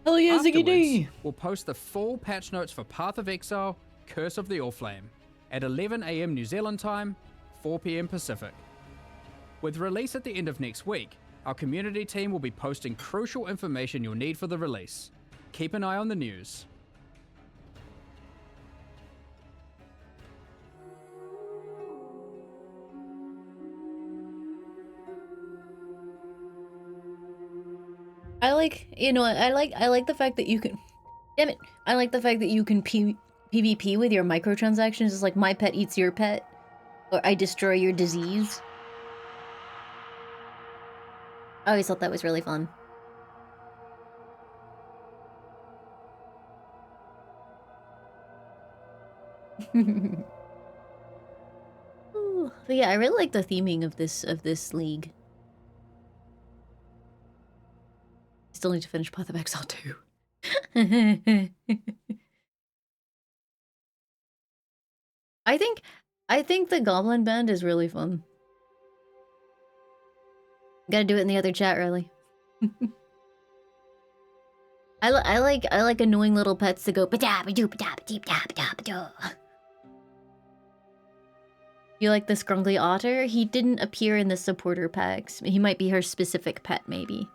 Hell yeah, Ziggy D! Afterwards, we'll post the full patch notes for Path of Exile, Curse of the Allflame, at 11 AM New Zealand time, 4 PM Pacific. With release at the end of next week, our community team will be posting crucial information you'll need for the release. Keep an eye on the news. I like, you know, I like the fact that you can, damn it, I like the fact that you can PvP with your microtransactions. It's like my pet eats your pet, or I destroy your disease. I always thought that was really fun. Ooh, but yeah, I really like the theming of this league. Still need to finish Path of Exile 2. I think the Goblin Band is really fun. Gotta do it in the other chat, really. I like annoying little pets to go You like the Scrungly Otter? He didn't appear in the supporter packs. He might be her specific pet, maybe.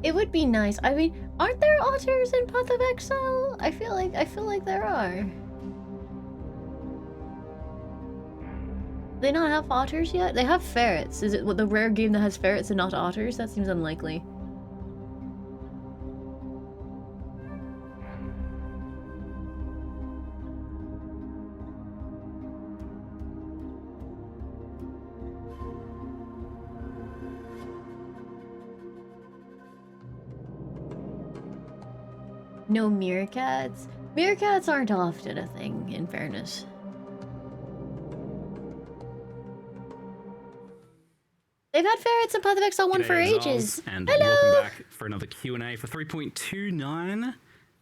It would be nice. I mean, aren't there otters in Path of Exile? I feel like there are. Do they not have otters yet? They have ferrets. Is it the rare game that has ferrets and not otters? That seems unlikely. No meerkats? Meerkats aren't often a thing, in fairness. They've had ferrets in Path of Exile 1 for G'day, Exiles, ages. and Hello! welcome back for another Q&A for 3.29.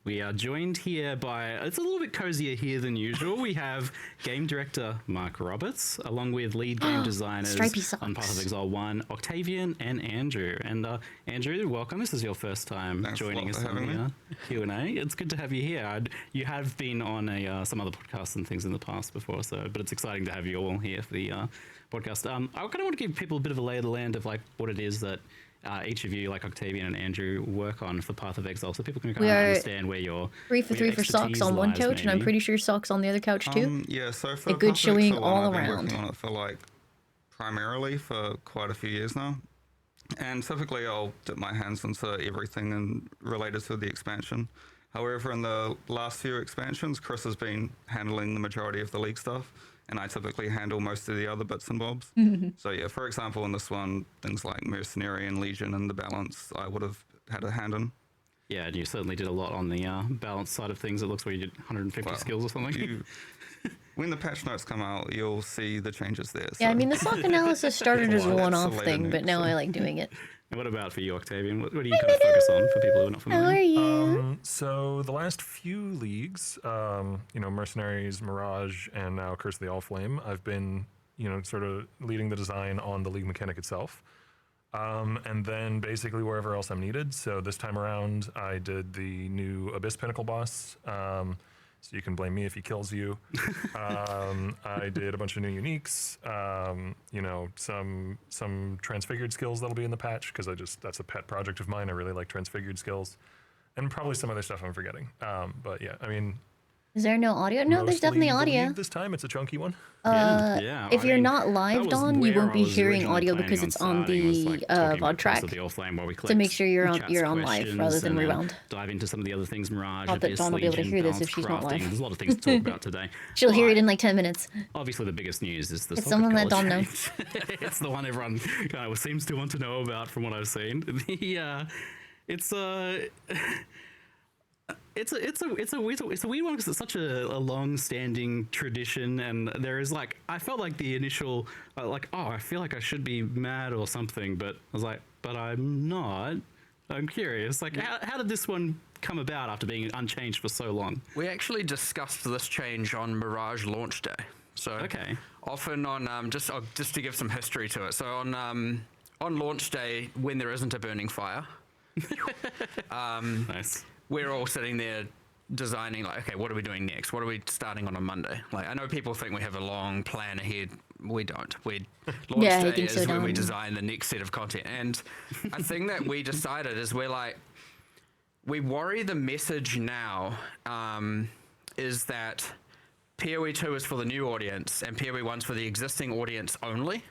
We are joined here by, it's a little bit cozier here than usual. We have game director Mark Roberts, along with lead game designers Stripey socks. on Path of Exile 1, Octavian and Andrew. And Andrew, welcome. This is your first time Thanks joining a lot us for on having the Q&A. It's good to have you here. You have been on some other podcasts and things in the past before, but it's exciting to have you all here for the podcast. I kind of want to give people a bit of a lay of the land of like what it is that each of you, like Octavian and Andrew, work on for Path of Exile, so people can kind of understand where your 3 for 3 for socks on one couch, and I'm pretty sure socks on the other couch too. Yeah, so for A good Path of showing Exile all I've been around. working on it for like primarily for quite a few years now, and typically I'll dip my hands into everything and related to the expansion. However, in the last few expansions, Chris has been handling the majority of the league stuff, and I typically handle most of the other bits and bobs. So yeah, for example, in this one, things like Mercenary and Legion and the balance, I would have had a hand in. Yeah, and you certainly did a lot on the balance side of things. It looks like you did 150 Well, skills or something. When the patch notes come out, you'll see the changes there. Yeah, I so- mean, the sock analysis started as a Well, that's one-off the later thing, but news, now so- I like doing it. And what about for you, Octavian? What do you kind of focus on for people who are not How are familiar? you? So the last few leagues, Mercenaries, Mirage, and now Curse of the Allflame, I've been, sort of leading the design on the league mechanic itself. And then basically wherever else I'm needed. So this time around, I did the new Abyss Pinnacle boss. So you can blame me if he kills you. I did a bunch of new uniques, some transfigured skills that'll be in the patch because that's a pet project of mine. I really like transfigured skills, and probably some other stuff I'm forgetting. But yeah, I mean, Is there no audio? No, there's mostly definitely the audio. lead this time it's a chunky one. Yeah. If I you're mean, not that live was on, you where won't I be was hearing originally audio planning because on it's on starting, was, the like, talking VOD about track. Curse of the Allflame while we To collect make sure you're on chat's live questions rather than and then rewound. dive into some of the other things, Mirage, Not that Abyss, Dawn will be able to Legion, hear this balance, if she's not crafting. live. There's a lot of things to talk about today. She'll hear it But in like 10 minutes. obviously the biggest news is the It's socket someone that color Dawn know. change. It's the one everyone kind of seems to want to know about from what I've seen. It's a weird one because it's such a long-standing tradition, and there is like I felt like the initial I feel like I should be mad or something, but I was like, but I'm not. I'm curious, like how did this one come about after being unchanged for so long? We actually discussed this change on Mirage launch day. So Okay. often on just to give some history to it. So on launch day, when there isn't a burning fire, Nice. we're all sitting there designing like, okay, what are we doing next? What are we starting on Monday? Like, I know people think we have a long plan ahead. We don't. Launch Yeah, I day think is so, when we Dom. design the next set of content. And a thing that we decided is we worry the message now is that PoE 2 is for the new audience and PoE 1's for the existing audience only.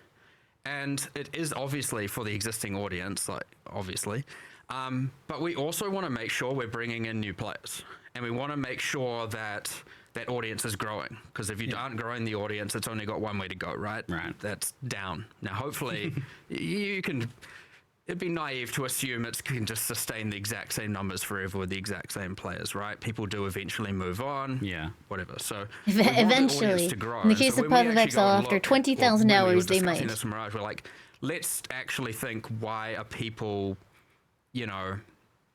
And it is obviously for the existing audience, obviously. But we also want to make sure we're bringing in new players. And we want to make sure that that audience is growing. Because if you aren't growing the audience, it's only got one way to go, right? Right. That's down. Now, hopefully, you can... It'd be naive to assume it can just sustain the exact same numbers forever with the exact same players, right? People do eventually move on. Yeah. Whatever. So we want the audience Eventually. to grow. In the And case so of when Path we of actually Exile, go and after look, 20,000 when we were hours, they discussing might. this in Mirage, we're like, let's actually think, why are people, Yeah,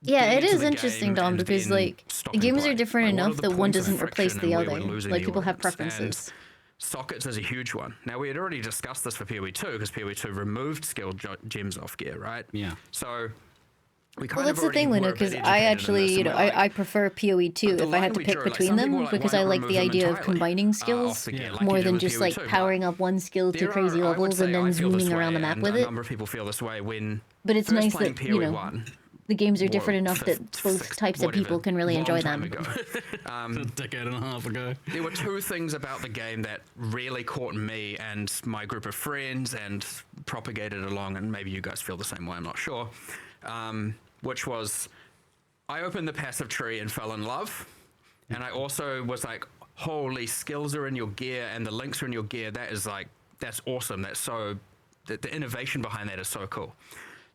getting it into is the interesting, game Dom, and because then like the stopping games play? are different Like, what enough are the that one points of doesn't replace friction the and where other. we're losing Like the people have audience? preferences. And sockets is a huge one. Now, we had already discussed this for PoE 2 because PoE 2 removed skilled gems off gear, right? Yeah. So we kind Well, of that's the already thing, were Winner, a bit because educated I in actually, this, and we're like, I prefer PoE 2 the if I had line to we pick drew, like, between some people them were like, because why I not like the remove them idea of entirely, combining off skills the gear, like more you do than with just PoE like 2, but powering up one skill to there crazy are- I would levels and say I then feel this zooming around the way, map and with a it. number of people feel this way when But it's first nice playing that, you know, PoE1, the games are or different enough that both six- types of whatever, people can really long enjoy time them. ago. A decade and a half ago. There were two things about the game that really caught me and my group of friends and propagated along, and maybe you guys feel the same way, I'm not sure, which was I opened the passive tree and fell in love, and I also was like, holy, skills are in your gear and the links are in your gear. That is like, that's awesome. That's so, the innovation behind that is so cool.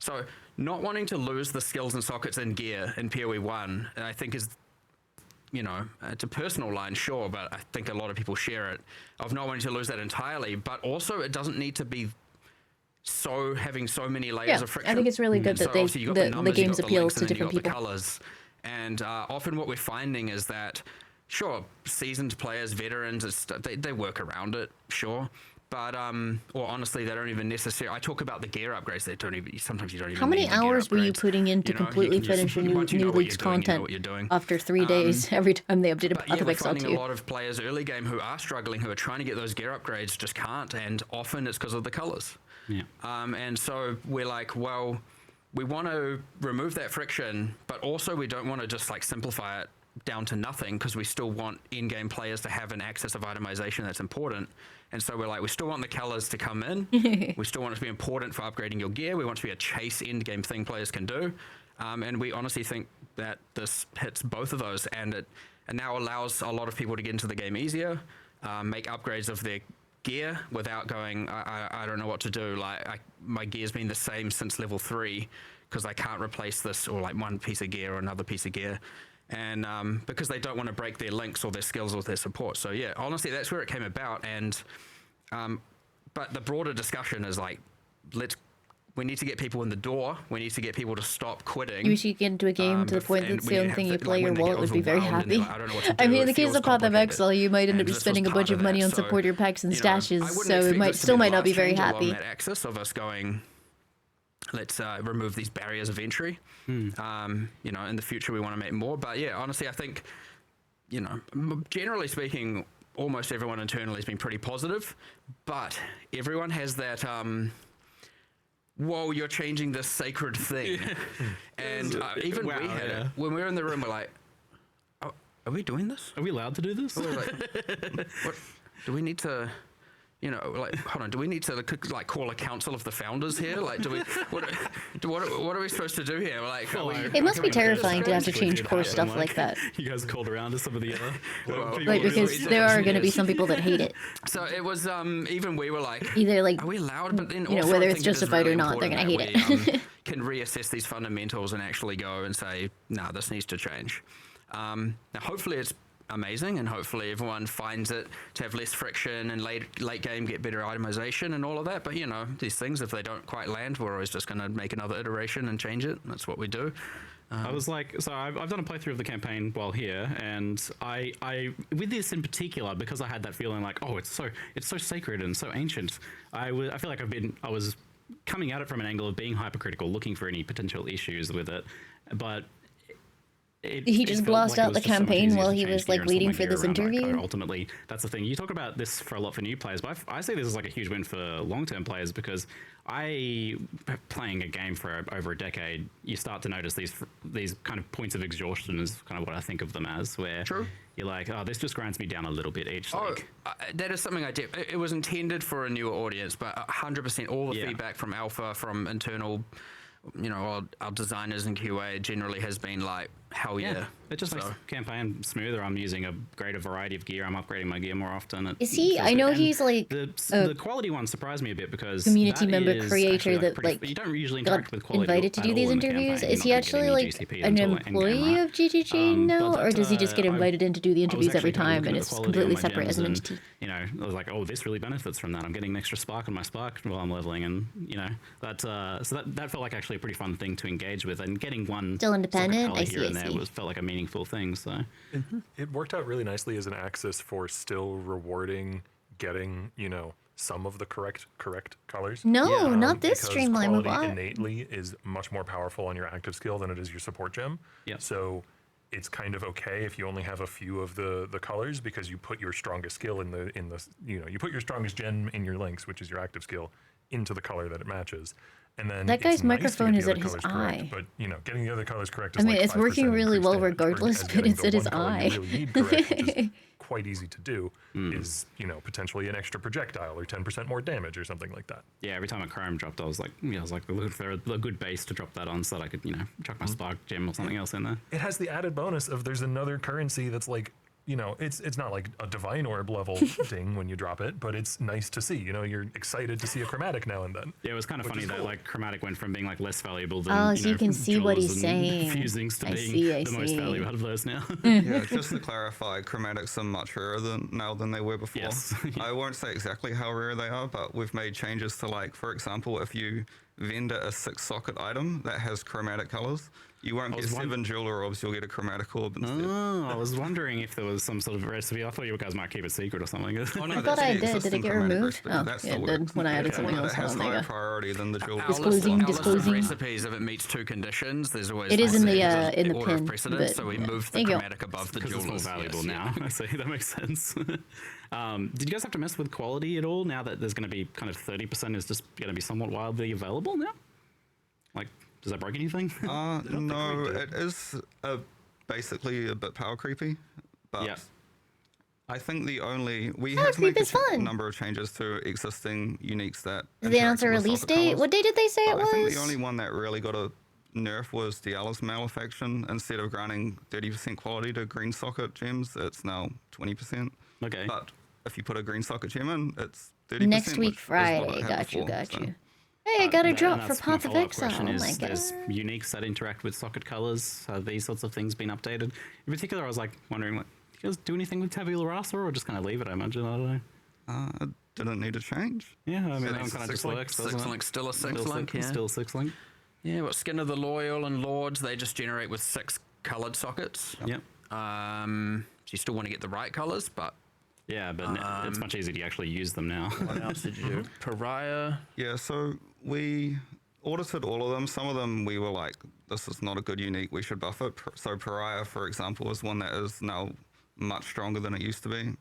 So not wanting to lose the skills and sockets in gear in PoE 1, I think is it's a personal line, sure, but I think a lot of people share it, of not wanting to lose that entirely, but also it doesn't need to be having so many layers of friction. I think it's really good that obviously you got the the numbers, games you got the appeal links, to and then different you got people. the colors. And often what we're finding is that, sure, seasoned players, veterans, they work around it, sure. But, or honestly, they don't even necessarily. I talk about the gear upgrades. They don't even. Sometimes you don't even. How many need the gear hours were you upgrades. putting in to You know, you completely can just- finish your once you new know what league's you're doing, you know content what you're doing. after 3 days every time they updated But Path of we're Exile finding 2? a lot of players early game who are struggling, who are trying to get those gear upgrades, just can't, and often it's because of the colors. Yeah. And so we're like, well, we want to remove that friction, but also we don't want to just like simplify it down to nothing, because we still want in-game players to have an access of itemization that's important. And so we're like, we still want the colors to come in. We still want it to be important for upgrading your gear. We want it to be a chase end-game thing players can do. And we honestly think that this hits both of those, and it now allows a lot of people to get into the game easier, make upgrades of their gear without going, I don't know what to do. Like my gear's been the same since level 3 because I can't replace this, or like one piece of gear or another piece of gear. And because they don't want to break their links or their skills or their support. So yeah, honestly, that's where it came about. And but the broader discussion is like, we need to get people in the door. We need to get people to stop quitting. You should get into a game to the point and that's we the only have thing you the- play, like, your when they wallet get would be very overwhelmed and they're happy. like, I don't know what to I do, mean, in it the case feels of Path of complicated. Exile, you might end And up this was spending a part bunch of of money that. on So, support your packs and you know, I stashes, wouldn't so it expect might this to still be might the not be last very change along happy. that axis of us going, let's remove these barriers of entry. In the future we want to make more. But yeah, honestly, I think, generally speaking, almost everyone internally has been pretty positive, but everyone has that, whoa, you're changing this sacred thing. And even Wow, we had yeah. it. When we were in the room, we're like, oh, are we doing this? Are we allowed to do this? We're like, what? Do we need to... hold on. Do we need to call a council of the founders here? Like, do we? What are we supposed to do here? Like, It must be terrifying to have to change core stuff like that. You guys called around to some of the other Well, people Right, who- because there are going to be some people that hate it. So it was. Even we were like, Either like, are we allowed? But then you know, also whether I it's think it is justified or really not, they're important gonna that hate we, it. can reassess these fundamentals and actually go and say, nah, this needs to change. Now, hopefully it's amazing, and hopefully everyone finds it to have less friction and late game get better itemization and all of that. But these things, if they don't quite land, we're always just going to make another iteration and change it. That's what we do. I was like, so I've done a playthrough of the campaign while here, and I with this in particular, because I had that feeling like, oh, it's so sacred and so ancient. I feel like I was coming at it from an angle of being hypercritical, looking for any potential issues with it, but. He just glossed out the campaign while he was, like, waiting for this interview? Ultimately, that's the thing. You talk about this for a lot for new players, but I see this as like a huge win for long-term players, because playing a game for over a decade, you start to notice these kind of points of exhaustion is kind of what I think of them as, where True. you're like, oh, this just grinds me down a little bit each league. That is something I did. It was intended for a newer audience, but 100% all the Yeah. feedback from Alpha, from internal, our designers and QA generally has been like, hell yeah. It just makes So- the campaign smoother. I'm using a greater variety of gear. I'm upgrading my gear more often. Is he? I know he's like the quality one surprised me a bit, because community that member is creator actually, that, pretty, like, you don't usually got interact with quality invited to at do all these in the interviews. campaign. Is he You're not actually getting any like GCP an until endgame, employee right? of GGG now, But or does he just get invited in to do the I was interviews every actually kinda time and looking at it's the quality on completely my separate as an gems, entity? and, I was like, oh, this really benefits from that. I'm getting an extra spark on my spark while I'm leveling, and that that felt like actually a pretty fun thing to engage with, and getting one Still independent? color I see, here I and there see. felt like a meaningful thing. So It worked out really nicely as an axis for still rewarding getting, some of the correct colors. No, not this because streamline. quality What? innately is much more powerful on your active skill than it is your support gem. Yep. So it's kind of okay if you only have a few of the colors, because you put your strongest skill in the you put your strongest gem in your links, which is your active skill, into the color that it matches. And then That it's guy's nice to microphone get is the at other his colors correct, eye. but getting the other colors correct I is mean, like it's working 5% really well increased damage, regardless, as but getting it's the at his one color eye. you really need correct, which is quite easy to do, is potentially an extra projectile or 10% more damage or something like that. yeah, every time a chrome dropped, I was like looking for a good base to drop that on, so that I could chuck my spark gem or something else in there. It has the added bonus of there's another currency that's like you know, it's not like a divine orb level ding when you drop it, but it's nice to see. You know, you're excited to see a chromatic now and then. Yeah, it was kind of Which funny is that cool. like chromatic went from being like less valuable than Oh, so you can see what jewels he's and saying. fusings to I being see, I the most see. value out of those now. Yeah, just to clarify, chromatics are much rarer now than they were before. Yes. I won't say exactly how rare they are, but we've made changes to, like, for example, if you vendor a 6-socket item that has chromatic colors, you won't get was 7 jeweler orbs, you'll get a chromatic orb instead. Oh, I was wondering if there was some sort of recipe. I thought you guys might keep it secret or something. Oh, no, I that's thought the I did. Did it existing get chromatic removed? recipe. Oh, That yeah, still it did works. when I added Yeah, something but else it has on. higher There you go. priority than the jeweler. Disclosing, Our list of disclosing. recipes, if it meets 2 conditions, there's always It is in the, like in the order of pin, precedence, but, so we yeah. moved There the you go. chromatic above the Because it's more jewelers. valuable Yes, now. yeah. I see. That makes sense. Did you guys have to mess with quality at all now that there's going to be kind of 30% is just going to be somewhat wildly available now? Like, does that break anything? No, it is basically a bit power creepy, but Yeah. I think we Power had to make creep is fun. number of changes to existing uniques that. Did they announce a interact with release socket date? colours. What day did they say it I think was? the only one that really got a nerf was Diala's Malefaction. Instead of granting 30% quality to green socket gems, it's now 20%. Okay. But if you put a green socket gem in, it's 30%. Next week, which is what I Friday. had Got you, before, got so. you. Hey, I got a And drop for that's my Path of follow-up Exile. question Oh is, my there's god. uniques that interact with socket colors. Have these sorts of things been updated? In particular, I was like wondering, like, do you guys do anything with tabula rasa or just kind of leave it? I imagine. I don't know. It didn't need to change. Yeah, I mean, that it's one a kind of just six-link. works, doesn't Six it? link, still a Still 6-link, yeah. Still 6-link. Yeah, what Skin of the Loyal and Lords, they just generate with 6 coloured sockets. Yep. So you still want to get the right colours, but Yeah, but it's much easier to actually use them now. what else did you do? Pariah. Yeah, so we audited all of them. Some of them we were like, this is not a good unique, we should buff it. So Pariah, for example, is one that is now much stronger than it used to be.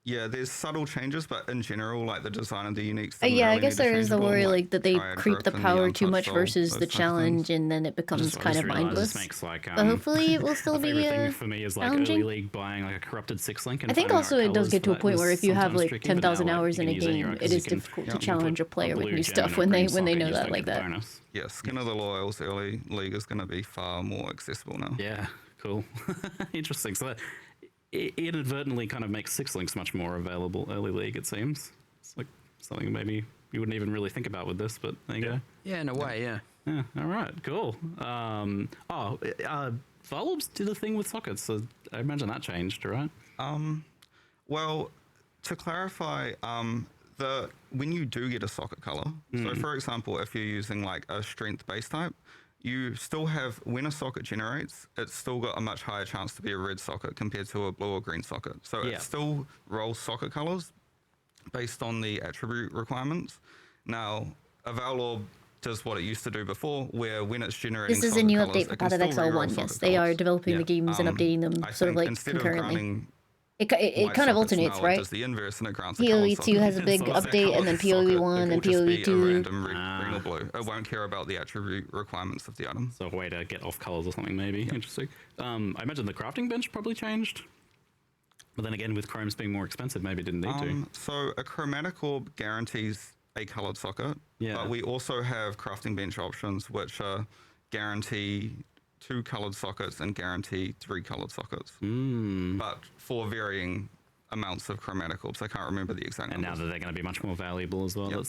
Yeah, there's subtle changes, but in general, like the design of the uniques. didn't Yeah, I really guess need to there is change the at all, worry like that they Triad creep the Grip and power too much Untouched Soul, versus those the types of challenge, things. and then it becomes kind of realized mindless. This makes like, But hopefully it will still be everything for me is like challenging. early league buying like a corrupted 6-link. I think also it does get to a point where if you have like 10,000 hours in a game, it is difficult to challenge a player with new stuff when they know that like that. Yeah, Skin of the Loyal's early league is going to be far more accessible now. Yeah, cool. Interesting. So that inadvertently kind of makes 6-links much more available early league, it seems. It's like something maybe you wouldn't even really think about with this, but there you go. Yeah, in a way, yeah. Yeah, all right, cool. Volbs did a thing with sockets, so I imagine that changed, right? Well, to clarify, when you do get a socket color, so for example, if you're using like a strength base type, you still have, when a socket generates, it's still got a much higher chance to be a red socket compared to a blue or green socket. So Yeah. it still rolls socket colors based on the attribute requirements. Now, a Val Orb does what it used to do before, where when it's generating This is a socket new colours, update it for can Path of still Exile reroll 1, yes. socket They are colours. developing Yeah. the games and updating them I sort of think like instead of concurrently. granting It white kind of sockets alternates, now, it right? does the inverse and it grants a PoE coloured 2 socket. has a big So it's a update, and then coloured PoE socket, 1 it will and just PoE be a 2. random green or blue. It won't care about the attribute requirements of the item. So a way to get off colors or something, maybe. Interesting. I imagine the crafting bench probably changed. But then again, with chromes being more expensive, maybe it didn't need to. So a chromatic orb guarantees a coloured socket, Yeah. but we also have crafting bench options which guarantee 2 coloured sockets and guarantee 3 coloured sockets. But for varying amounts of chromatic orbs. I can't remember the exact And now numbers. that they're going to be much more valuable as well, Yep.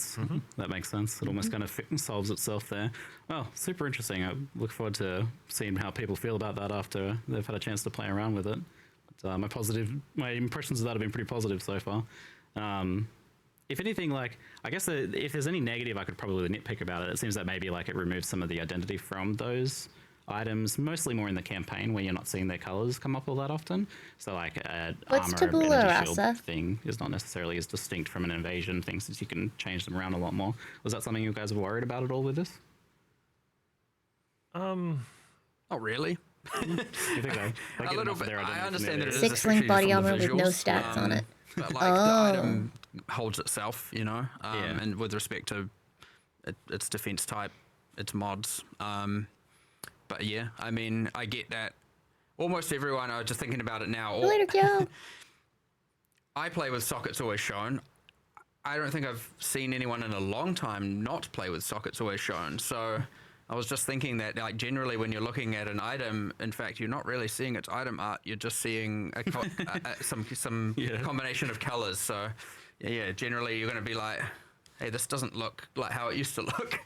that makes sense. It almost kind of solves itself there. Well, super interesting. I look forward to seeing how people feel about that after they've had a chance to play around with it. But, my impressions of that have been pretty positive so far. If anything, like, I guess if there's any negative I could probably nitpick about it, it seems that maybe like it removes some of the identity from those items, mostly more in the campaign where you're not seeing their colors come up all that often. So like What's armor tabula energy shield rasa? thing is not necessarily as distinct from an invasion thing, since you can change them around a lot more. Was that something you guys were worried about at all with this? Not really. You think so? Like, A get little enough of bit. their I identity understand that it from is there. a Six-link restriction body from the armor with no visuals, stats on it. But like the Oh. item holds itself, you know, Yeah. and with respect to its defense type, its mods. But yeah, I mean, I get that. Almost everyone. I was just thinking about it now. Later, Kyo. I play with sockets always shown. I don't think I've seen anyone in a long time not play with sockets always shown. So I was just thinking that, like, generally when you're looking at an item, in fact, you're not really seeing its item art. You're just seeing some combination of colors. So, yeah, generally you're going to be like, hey, this doesn't look like how it used to look.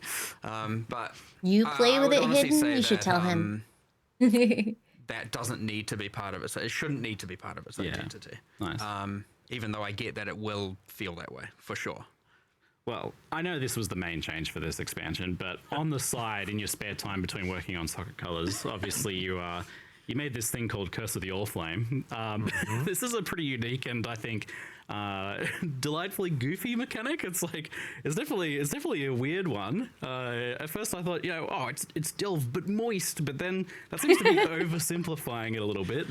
But You play I with would it honestly hidden, say you should that, tell him. that doesn't need to be part of it. So it shouldn't need to be part of its identity. Nice. Even though I get that it will feel that way, for sure. Well, I know this was the main change for this expansion, but on the side, in your spare time between working on Socket Colors, obviously you made this thing called Curse of the Allflame. This is a pretty unique and I think delightfully goofy mechanic. It's definitely a weird one. At first I thought, it's delve but moist, but then that seems to be oversimplifying it a little bit.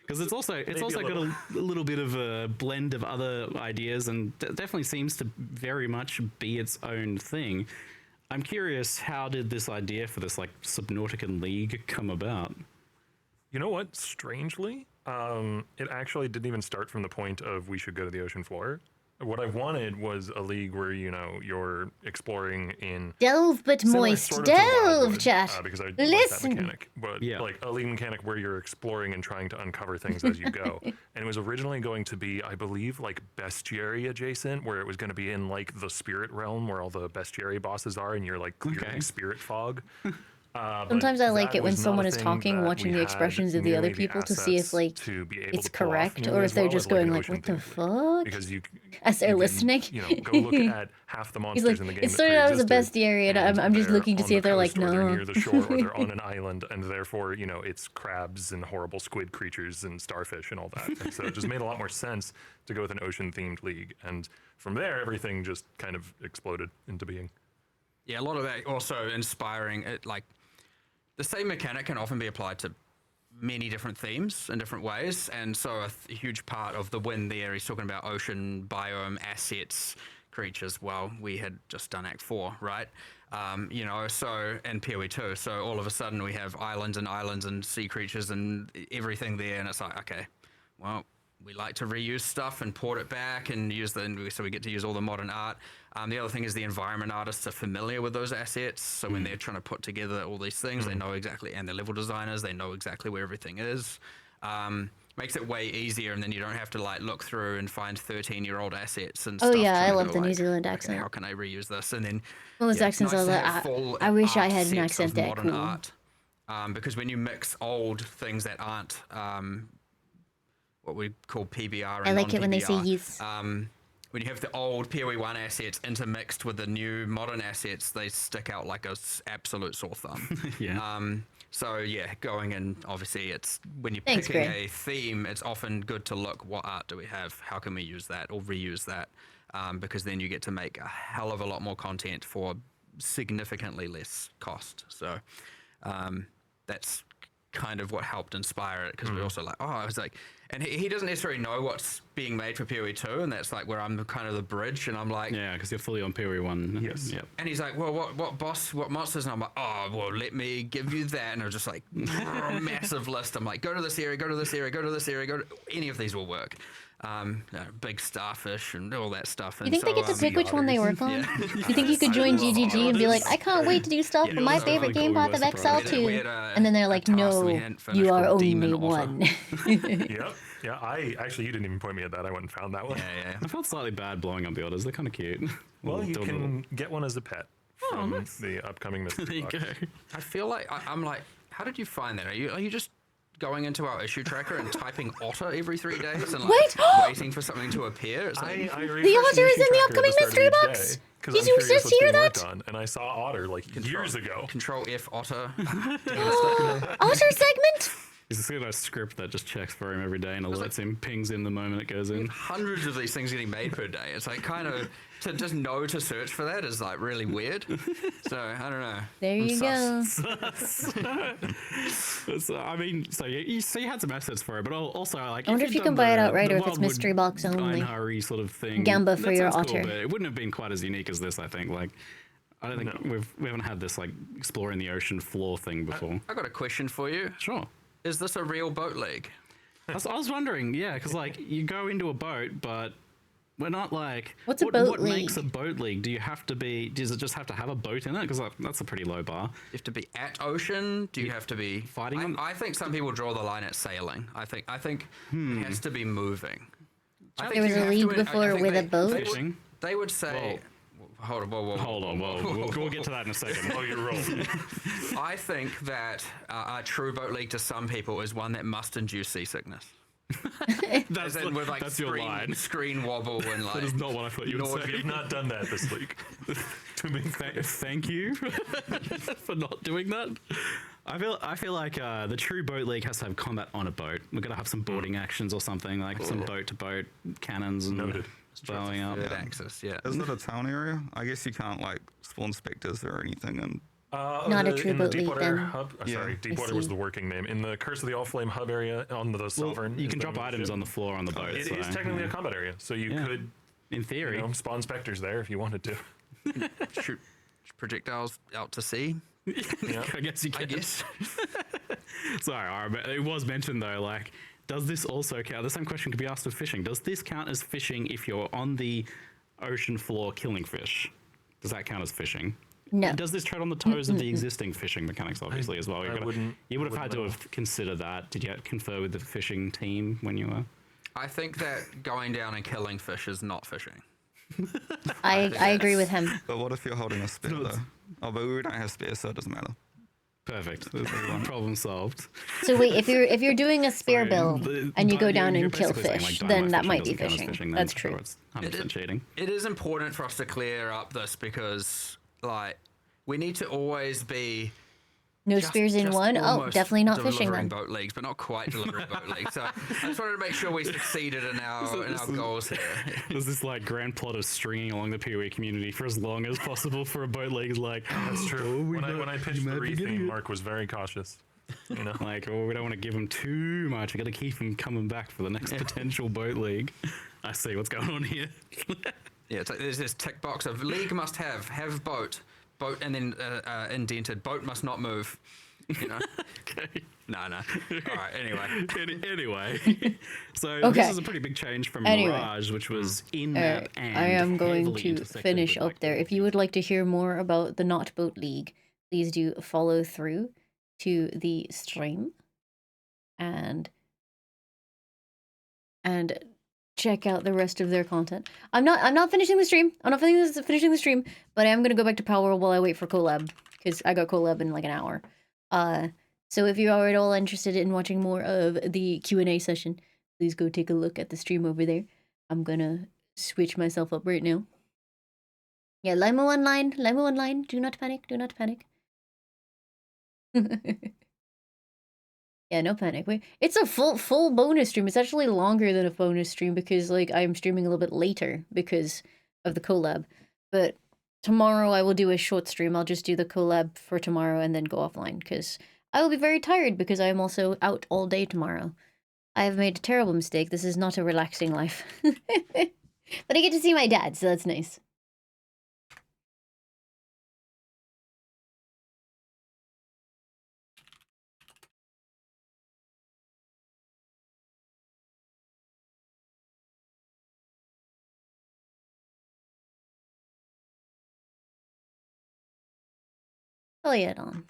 Because it's also got a little bit of a blend of other ideas and definitely seems to very much be its own thing. I'm curious, how did this idea for this like Subnautican League come about? You know what? Strangely, it actually didn't even start from the point of we should go to the ocean floor. What I wanted was a league where, you're exploring in... Delve but similar moist. sort of to Delve, Wildwood, chat. because I like Listen. that mechanic. But like a league mechanic where you're exploring and trying to uncover things as you go. And it was originally going to be, I believe, like bestiary adjacent, where it was going to be in like the spirit realm where all the bestiary bosses are, and you're like clearing spirit fog. Sometimes I like it when someone is talking, watching the expressions of the other people to see if like it's correct or if they're just going like, what the fuck? Because as they're listening. Go look at half the monsters in the game. It started out as a bestiary, and I'm just looking to see if they're like, no. They're near the shore, or they're on an island, and therefore, it's crabs and horrible squid creatures and starfish and all that. And so it just made a lot more sense to go with an ocean-themed league. And from there, everything just kind of exploded into being. Yeah, a lot of that also inspiring. The same mechanic can often be applied to many different themes in different ways, and so a huge part of the win there, he's talking about ocean, biome, assets, creatures. Well, we had just done Act 4, right? So, and PoE 2, so all of a sudden we have islands and sea creatures and everything there, and it's like, okay, well, we like to reuse stuff and port it back and so we get to use all the modern art. The other thing is the environment artists are familiar with those assets, so when they're trying to put together all these things, they know exactly, and the level designers, they know exactly where everything is. Makes it way easier, and then you don't have to like look through and find 13-year-old assets and stuff. Oh yeah, I love the like, New Zealand accent. Okay, how can I reuse this? And then those accents nice are like, I wish I had an accent that modern cool. art, because when you mix old things that aren't what we call PBR and I like it when they say non-PBR, yes. when you have the old PoE1 assets intermixed with the new modern assets, they stick out like a absolute sore thumb. So yeah, going in, obviously it's when you're picking a theme, it's often good to look, what art do we have? How can we use that or reuse that? Because then you get to make a hell of a lot more content for significantly less cost. So that's kind of what helped inspire it, because we're also like, I was like, and he doesn't necessarily know what's being made for PoE 2, and that's like where I'm kind of the bridge, and I'm like, yeah, because you're fully on PoE 1. Yes. Yep. And he's like, well, what monsters? And I'm like, well, let me give you that. And I was just like, massive list. I'm like, go to this area, go to this area, go to this area, any of these will work. Big starfish and all that stuff. You think they get to pick which one they work on? You think you could join GGG and be like, I can't wait to do stuff for my favorite game, Path of Exile 2. And then they're like, no, you are only one. Yep. Yeah, you didn't even point me at that. I went and found that one. Yeah. I felt slightly bad blowing up the orders. They're kind of cute. Well, you can get one as a pet from the upcoming mystery box. I feel like I'm like, how did you find that? Are you just going into our issue tracker and typing otter every 3 days and like waiting for something to appear? It's like, The otter is in the upcoming mystery box. Did you just hear that? And I saw otter like years ago. Control F otter. Otter segment? He's just got a script that just checks for him every day and alerts him, pings in the moment it goes in. Hundreds of these things getting made per day. It's like kind of to just know to search for that is like really weird. So I don't know. There you go. So, I mean, so you had some assets for it, but also like. I wonder if you can buy it outright or if it's mystery box only. Einhari sort of thing. Gamba for your cool, otter. but it wouldn't have been quite as unique as this, I think. Like, I don't think we haven't had this like exploring the ocean floor thing before. I got a question for you. Sure. Is this a real boat league? I was wondering, yeah, because like you go into a boat, but We're not like. What's a boat What makes a league? boat league? Do you have to be? Does it just have to have a boat in it? Because that's a pretty low bar. You have to be at ocean. Do you have to be Fighting them? I think some people draw the line at sailing. I think it has to be moving. I think There was you a have to league I before think with a boat? Fishing. They would say. Hold on, Hold on, we'll get to that in a second. Oh, you're rolling. I think that a true boat league to some people is one that must induce seasickness. That's, As in with like that's your line. screen wobble and like. That is not what I thought you would We say. have not done that this week. To be fair. Thank you for not doing that. I feel like the true boat league has to have combat on a boat. We're gonna have some boarding actions or something, like some boat to boat cannons and Noted. blowing up. With access, yeah. Isn't it a town area? I guess you can't like spawn specters or anything. And Not a true in the boat league, Deepwater then. hub. Yeah. Sorry, I Deepwater was see. the working name. In the Curse of the Allflame hub area on the Well, Sovereign, you is can the drop items ship. on the floor on the boat. It so, is technically a combat area, so you Yeah. could, in theory. spawn specters there if you wanted to. Shoot projectiles out to sea. Yeah. I guess you I can. guess. Sorry, it was mentioned though. Like, does this also count? The same question could be asked of fishing. Does this count as fishing if you're on the ocean floor killing fish? Does that count as fishing? No. And does this tread on the toes of the existing fishing mechanics, obviously, as well? I wouldn't- You would have had to wouldn't have considered that. Did you confer with the fishing team when you were? I think that going down and killing fish is not fishing. I agree with him. but what if you're holding a spear No, though? Oh, but we don't have spears, so it doesn't matter. Perfect. Problem solved. So wait, if you're doing a spear build The- and you go down you're and kill basically saying, fish, like, then dynamite that might be doesn't count as fishing. then, That's so true. It's 100% cheating. It is important for us to clear up this because, like, we need to always be No just- spears in just one? Oh, almost definitely not fishing delivering then. boat leagues, but not quite delivering boat leagues. So I just wanted to make sure we succeeded in our goals here. There's this like grand plot of stringing along the PoE community for as long as possible for a boat league. Like, That's true. When I pitched the might be re getting theme, it. Mark was very cautious. You know, like, oh, we don't want to give him too much. We got to keep him coming back for the next potential boat league. I see what's going on here. Yeah, it's like there's this tick box of league must have boat, and then indented boat must not move. You know. Okay. No. All right. Anyway. Anyway, so Okay. this is a pretty big change from Anyway. Mirage, which was in All map right, and I am going heavily to intersected finish with, up like, there. If you would like to hear more about the Not Boat League, please do follow through to the stream and check out the rest of their content. I'm not finishing the stream. I'm not finishing the stream, but I am gonna go back to Power while I wait for collab because I got collab in like an hour. So if you are at all interested in watching more of the Q&A session, please go take a look at the stream over there. I'm gonna switch myself up right now. Yeah, Limo online, do not panic, do not panic. Yeah, no panic. It's a full bonus stream. It's actually longer than a bonus stream because like I'm streaming a little bit later because of the collab. But tomorrow I will do a short stream. I'll just do the collab for tomorrow and then go offline because I will be very tired because I am also out all day tomorrow. I have made a terrible mistake. This is not a relaxing life. But I get to see my dad, so that's nice. Oh yeah, Dom.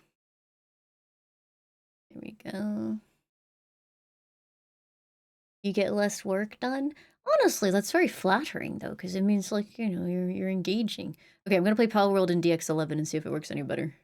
There we go. You get less work done? Honestly, that's very flattering though, because it means like, you know, you're engaging. Okay, I'm gonna play Pal World in DX11 and see if it works any better.